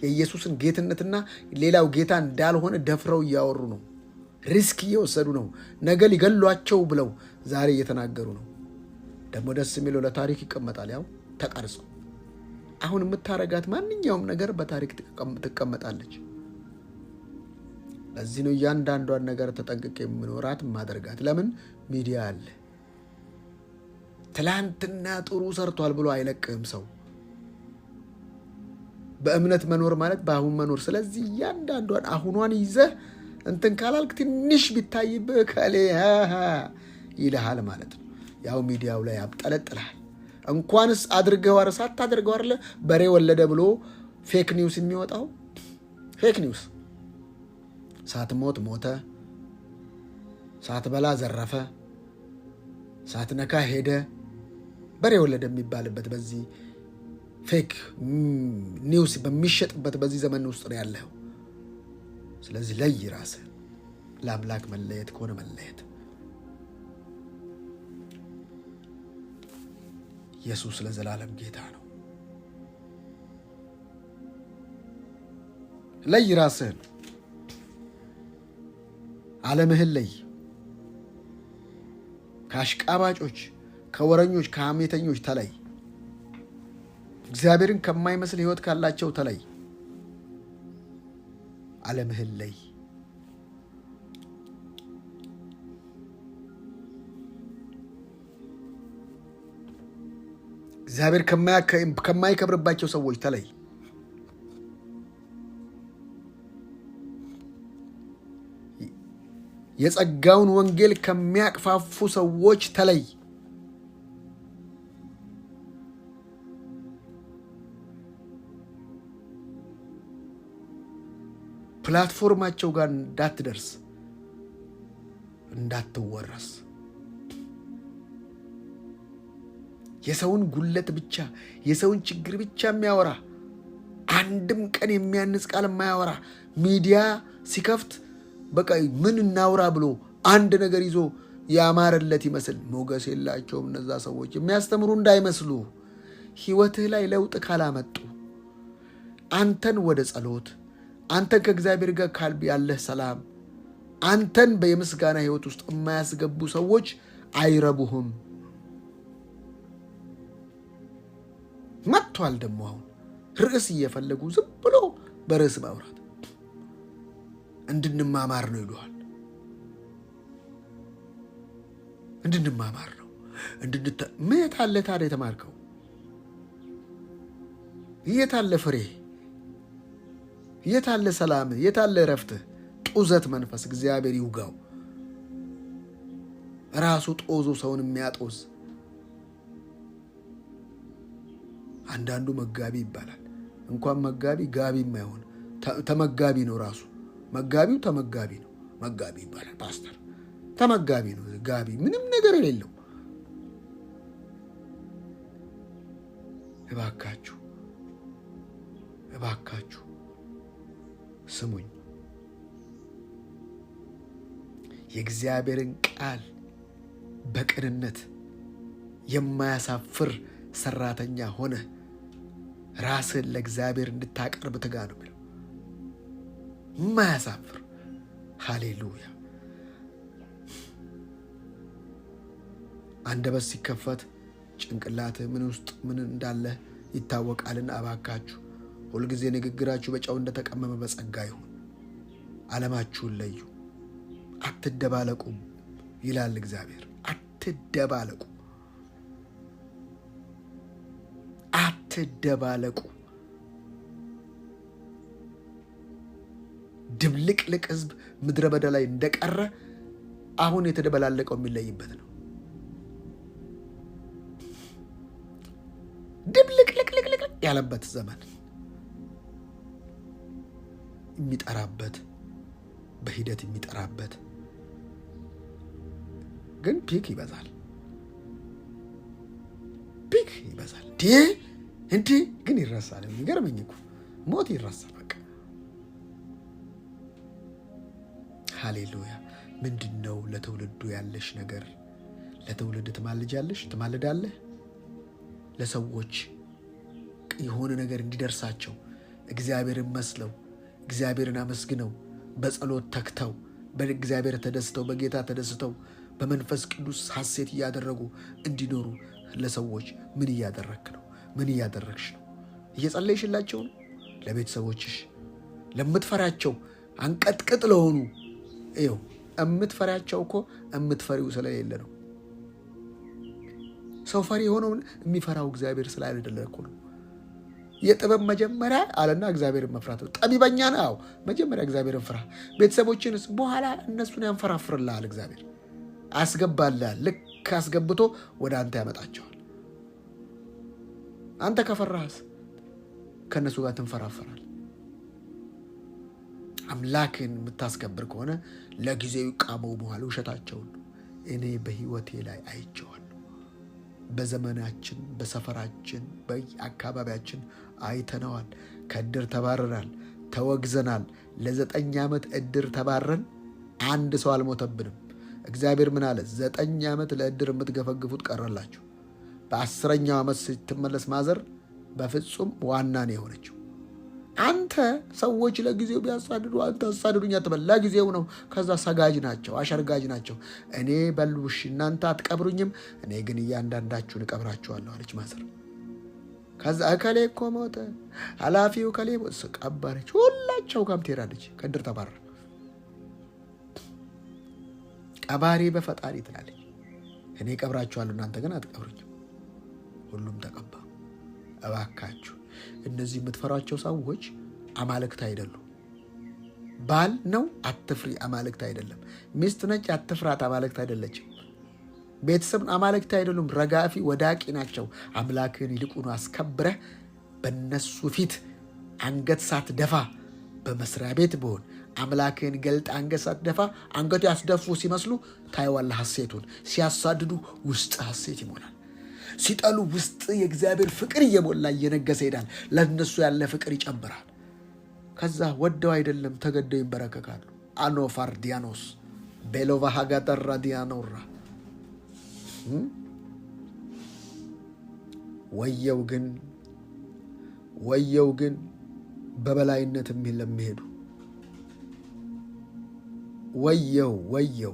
የኢየሱስን ጌትነትና ሌላው ጌታ እንዳልሆነ ደፍረው እያወሩ ነው። ሪስክ እየወሰዱ ነው። ነገ ሊገሏቸው ብለው ዛሬ እየተናገሩ ነው። ደግሞ ደስ የሚለው ለታሪክ ይቀመጣል። ያው ተቀርጾ አሁን የምታረጋት ማንኛውም ነገር በታሪክ ትቀመጣለች። ለዚህ ነው እያንዳንዷን ነገር ተጠንቅቄ የምኖራት ማደርጋት። ለምን ሚዲያ አለ። ትላንትና ጥሩ ሰርቷል ብሎ አይለቅህም ሰው። በእምነት መኖር ማለት በአሁን መኖር። ስለዚህ እያንዳንዷን አሁኗን ይዘህ እንትን ካላልክ ትንሽ ቢታይብህ ከሌ ይልሃል ማለት ነው። ያው ሚዲያው ላይ ያብጠለጥልሃል። እንኳንስ አድርገው ሳታደርገው አይደለ በሬ ወለደ ብሎ ፌክ ኒውስ የሚወጣው። ፌክ ኒውስ ሳትሞት ሞተ፣ ሳትበላ ዘረፈ፣ ሳትነካ ሄደ፣ በሬ ወለደ የሚባልበት በዚህ ፌክ ኒውስ በሚሸጥበት በዚህ ዘመን ውስጥ ነው ያለው። ስለዚህ ለይ ራስህ። ለአምላክ መለየት ከሆነ መለየት። ኢየሱስ ለዘላለም ጌታ ነው። ለይ ራስህን፣ ዓለምህን ለይ። ከአሽቃባጮች፣ ከወረኞች፣ ከሐሜተኞች ተለይ። እግዚአብሔርን ከማይመስል ሕይወት ካላቸው ተለይ። ዓለምህን ለይ። እግዚአብሔር ከማይከብርባቸው ሰዎች ተለይ። የጸጋውን ወንጌል ከሚያቅፋፉ ሰዎች ተለይ። ፕላትፎርማቸው ጋር እንዳትደርስ፣ እንዳትወረስ። የሰውን ጉለት ብቻ የሰውን ችግር ብቻ የሚያወራ አንድም ቀን የሚያንጽ ቃል የማያወራ ሚዲያ ሲከፍት በቃ ምን እናውራ ብሎ አንድ ነገር ይዞ ያማረለት ይመስል ሞገስ የላቸውም እነዛ ሰዎች። የሚያስተምሩ እንዳይመስሉ ሕይወትህ ላይ ለውጥ ካላመጡ አንተን ወደ ጸሎት፣ አንተን ከእግዚአብሔር ጋር ካልብ ያለህ ሰላም፣ አንተን በየምስጋና ሕይወት ውስጥ የማያስገቡ ሰዎች አይረቡህም። መጥቷል ደግሞ አሁን ርዕስ እየፈለጉ ዝም ብሎ በርዕስ ማውራት እንድንማማር ነው ይሉሃል። እንድንማማር ነው የት አለ ታዲያ የተማርከው? የት አለ ፍሬ? የት አለ ሰላም? የት አለ እረፍትህ? ጡዘት መንፈስ እግዚአብሔር ይውጋው። ራሱ ጦዞ ሰውን የሚያጦዝ አንዳንዱ መጋቢ ይባላል። እንኳን መጋቢ ጋቢ የማይሆን ተመጋቢ ነው ራሱ። መጋቢው ተመጋቢ ነው። መጋቢ ይባላል። ፓስተር ተመጋቢ ነው። ጋቢ ምንም ነገር የሌለው። እባካችሁ ስሙኝ። የእግዚአብሔርን ቃል በቅንነት የማያሳፍር ሰራተኛ ሆነ ራስን ለእግዚአብሔር እንድታቀርብ ትጋ ነው የሚለው። የማያሳፍር ሃሌሉያ። አንደበት ሲከፈት ጭንቅላትህ ምን ውስጥ ምን እንዳለ ይታወቃልና እባካችሁ ሁልጊዜ ንግግራችሁ በጨው እንደተቀመመ በጸጋ ይሁን። ዓለማችሁን ለዩ፣ አትደባለቁ ይላል እግዚአብሔር። አትደባለቁ። ድብልቅልቅ ህዝብ ምድረ በዳ ላይ እንደቀረ አሁን የተደበላለቀው የሚለይበት ነው። ድብልቅልቅልቅ ያለበት ዘመን የሚጠራበት በሂደት የሚጠራበት ግን ፒክ ይበዛል። እንዴ ግን ይረሳል። የሚገርመኝ እኮ ሞት ይረሳል። በቃ ሃሌሉያ። ምንድን ነው ለትውልዱ ያለሽ ነገር? ለትውልድ ትማልጃለሽ፣ ትማልዳለህ። ለሰዎች የሆነ ነገር እንዲደርሳቸው እግዚአብሔርን መስለው እግዚአብሔርን አመስግነው በጸሎት ተክተው በእግዚአብሔር ተደስተው በጌታ ተደስተው በመንፈስ ቅዱስ ሐሴት እያደረጉ እንዲኖሩ ለሰዎች ምን እያደረግክ ነው? ምን እያደረግሽ ነው? እየጸለይሽላቸው ነው? ለቤተሰቦችሽ፣ ለምትፈራቸው አንቀጥቅጥ ለሆኑ ይኸው የምትፈሪያቸው እኮ የምትፈሪው ስለሌለ ነው። ሰው ፈሪ የሆነው የሚፈራው እግዚአብሔር ስላልደለ እኮ ነው። የጥበብ መጀመሪያ አለና እግዚአብሔርን መፍራት ነው። ጠቢበኛ ነው። መጀመሪያ እግዚአብሔርን ፍራ። ቤተሰቦችንስ በኋላ እነሱን ያንፈራፍርልሃል። እግዚአብሔር አስገባልሃል። ልክ አስገብቶ ወደ አንተ ያመጣቸዋል። አንተ ከፈራህስ ከእነሱ ጋር ትንፈራፈራል። አምላክን የምታስከብር ከሆነ ለጊዜው ቃመው በኋላ ውሸታቸውን እኔ በሕይወቴ ላይ አይቼዋለሁ። በዘመናችን፣ በሰፈራችን፣ በአካባቢያችን አይተነዋል። ከእድር ተባረናል፣ ተወግዘናል። ለ9 ዓመት እድር ተባረን አንድ ሰው አልሞተብንም። እግዚአብሔር ምን አለ? 9 ዓመት ለእድር የምትገፈግፉት ቀረላችሁ። በ10ኛው ዓመት ስትመለስ ማዘር በፍጹም ዋና ነው የሆነችው። አንተ ሰዎች ለጊዜው ቢያሳድዱ አንተ አሳድዱኝ አትበል። ለጊዜው ነው። ከዛ ሰጋጅ ናቸው፣ አሸርጋጅ ናቸው። እኔ በሉሽ እናንተ አትቀብሩኝም፣ እኔ ግን እያንዳንዳችሁን እቀብራችኋለሁ አለች ማዘር። ከዛ እከሌ እኮ ሞተ፣ ኃላፊው እከሌ ቀበረች። ሁላቸው ጋም ትሄዳለች። ከእድር ተባረረ። ቀባሪ በፈጣሪ ትላለች። እኔ እቀብራችኋለሁ እናንተ ግን አትቀብሩኝም። ሁሉም ተቀባ። እባካችሁ እነዚህ የምትፈሯቸው ሰዎች አማልክት አይደሉም። ባል ነው አትፍሪ፣ አማልክት አይደለም። ሚስት ነች አትፍራት፣ አማልክት አይደለችም። ቤተሰብ አማልክት አይደሉም። ረጋፊ ወዳቂ ናቸው። አምላክን ይልቁኑ አስከብረህ በነሱ ፊት አንገት ሳትደፋ በመስሪያ ቤት ብሆን አምላክን ገልጥ አንገት ሳትደፋ አንገቱ ያስደፉ ሲመስሉ ታይዋለህ ሐሴቱን። ሲያሳድዱ ውስጥ ሐሴት ይሞላል። ሲጠሉ ውስጥ የእግዚአብሔር ፍቅር እየሞላ እየነገሰ ይሄዳል። ለነሱ ያለ ፍቅር ይጨምራል። ከዛ ወደው አይደለም ተገደው ይንበረከካሉ። አኖፋር ዲያኖስ ቤሎቫ ሀጋጠራ ዲያኖራ ወየው ግን በበላይነት ለሚሄዱ ወየው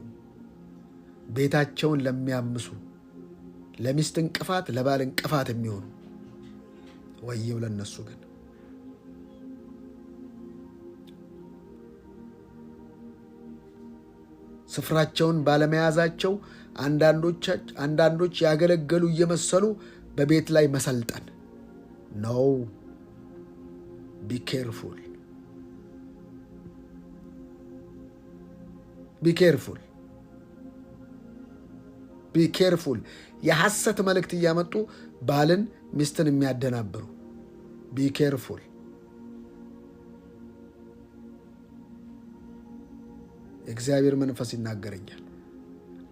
ቤታቸውን ለሚያምሱ፣ ለሚስት እንቅፋት፣ ለባል እንቅፋት የሚሆኑ ወየው ለነሱ ግን። ስፍራቸውን ባለመያዛቸው አንዳንዶች ያገለገሉ እየመሰሉ በቤት ላይ መሰልጠን ነው። ቢኬርፉል የሐሰት መልእክት እያመጡ ባልን ሚስትን የሚያደናብሩ ቢኬርፉል። የእግዚአብሔር መንፈስ ይናገረኛል።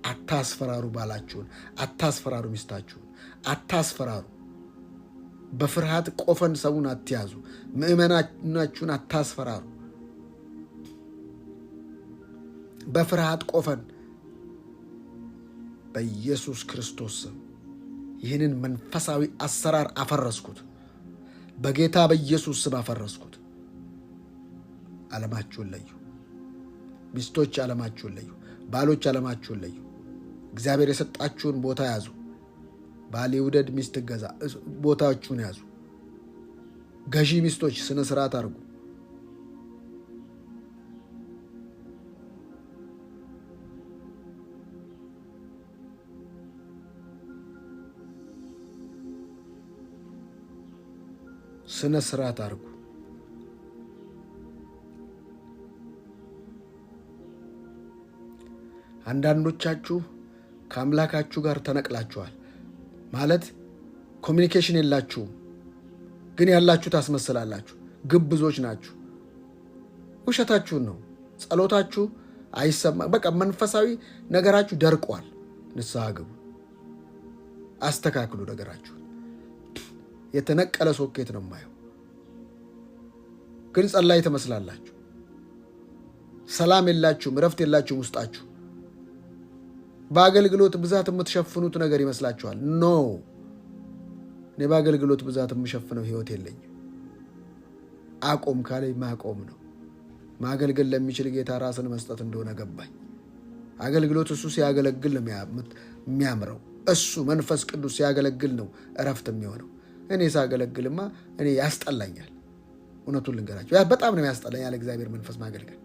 አታስፈራሩ፣ ባላችሁን አታስፈራሩ፣ ሚስታችሁን አታስፈራሩ። በፍርሃት ቆፈን ሰውን አትያዙ። ምእመናችሁን አታስፈራሩ። በፍርሃት ቆፈን በኢየሱስ ክርስቶስ ስም ይህንን መንፈሳዊ አሰራር አፈረስኩት። በጌታ በኢየሱስ ስም አፈረስኩት። ዓለማችሁን ለዩ። ሚስቶች ዓለማችሁን ለዩ። ባሎች ዓለማችሁን ለዩ። እግዚአብሔር የሰጣችሁን ቦታ ያዙ። ባል ይውደድ፣ ሚስት ገዛ። ቦታችሁን ያዙ። ገዢ ሚስቶች ስነ ስርዓት አድርጉ። ስነ ስርዓት አድርጉ። አንዳንዶቻችሁ ከአምላካችሁ ጋር ተነቅላችኋል። ማለት ኮሚኒኬሽን የላችሁም፣ ግን ያላችሁ ታስመስላላችሁ። ግብዞች ናችሁ። ውሸታችሁን ነው። ጸሎታችሁ አይሰማ። በቃ መንፈሳዊ ነገራችሁ ደርቋል። ንስሐ ግቡ፣ አስተካክሉ ነገራችሁን። የተነቀለ ሶኬት ነው የማየው። ግን ጸላይ ትመስላላችሁ። ሰላም የላችሁም፣ እረፍት የላችሁም ውስጣችሁ። በአገልግሎት ብዛት የምትሸፍኑት ነገር ይመስላችኋል። ኖ፣ እኔ በአገልግሎት ብዛት የምሸፍነው ህይወት የለኝም። አቆም ካለኝ ማቆም ነው። ማገልገል ለሚችል ጌታ ራስን መስጠት እንደሆነ ገባኝ። አገልግሎት እሱ ሲያገለግል ነው የሚያምረው። እሱ መንፈስ ቅዱስ ሲያገለግል ነው እረፍት የሚሆነው። እኔ ሳገለግልማ እኔ ያስጠላኛል። እውነቱን ልንገራቸው፣ በጣም ነው ያስጠላኛል። እግዚአብሔር መንፈስ ማገልገል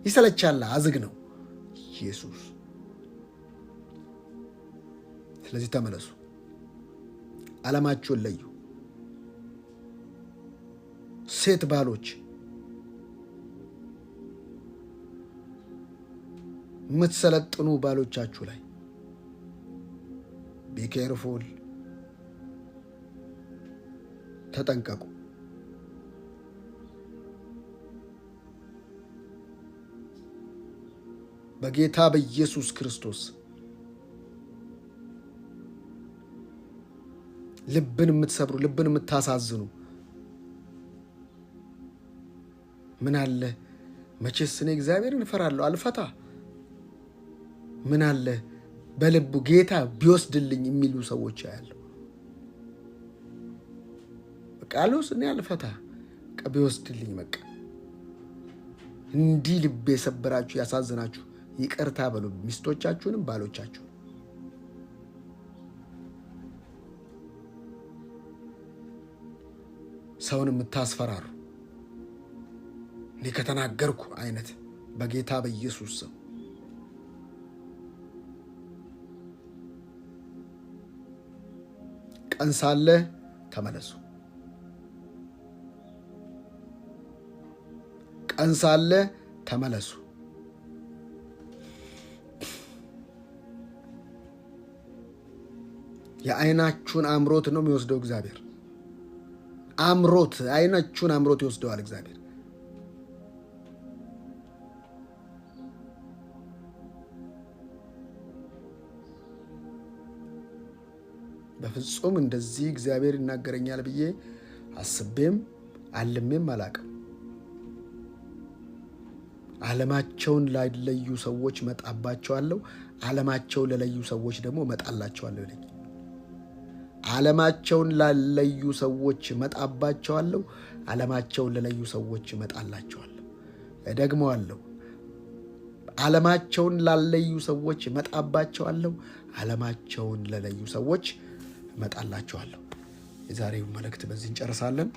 ይሰለቻል፣ አዝግ ነው ኢየሱስ። ስለዚህ ተመለሱ፣ ዓለማችሁን ለዩ። ሴት ባሎች የምትሰለጥኑ ባሎቻችሁ ላይ ቢኬርፉል፣ ተጠንቀቁ። በጌታ በኢየሱስ ክርስቶስ ልብን የምትሰብሩ፣ ልብን የምታሳዝኑ ምን አለ መቼስ እኔ እግዚአብሔርን እፈራለሁ አልፈታ፣ ምን አለ በልቡ ጌታ ቢወስድልኝ የሚሉ ሰዎች ያለው በቃ አሉስ እኔ አልፈታ ቢወስድልኝ በቃ። እንዲህ ልብ የሰበራችሁ ያሳዝናችሁ ይቅርታ በሉ፣ ሚስቶቻችሁንም ባሎቻችሁ። ሰውን የምታስፈራሩ እኔ ከተናገርኩ አይነት በጌታ በኢየሱስ ስም ቀን ሳለ ተመለሱ። ቀን ሳለ ተመለሱ። የዓይናችሁን አምሮት ነው የሚወስደው እግዚአብሔር። አምሮት፣ ዓይናችሁን አምሮት ይወስደዋል እግዚአብሔር። በፍጹም እንደዚህ እግዚአብሔር ይናገረኛል ብዬ አስቤም አልሜም አላቅም። ዓለማቸውን ላይለዩ ሰዎች መጣባቸዋለሁ፣ ዓለማቸውን ለለዩ ሰዎች ደግሞ መጣላቸዋለሁ ይለኝ። ዓለማቸውን ላለዩ ሰዎች መጣባቸዋለሁ፣ ዓለማቸውን ለለዩ ሰዎች መጣላቸዋለሁ። እደግመዋለሁ፣ ዓለማቸውን ላለዩ ሰዎች መጣባቸዋለሁ፣ ዓለማቸውን ለለዩ ሰዎች መጣላቸዋለሁ። የዛሬው መልእክት በዚህ እንጨርሳለን።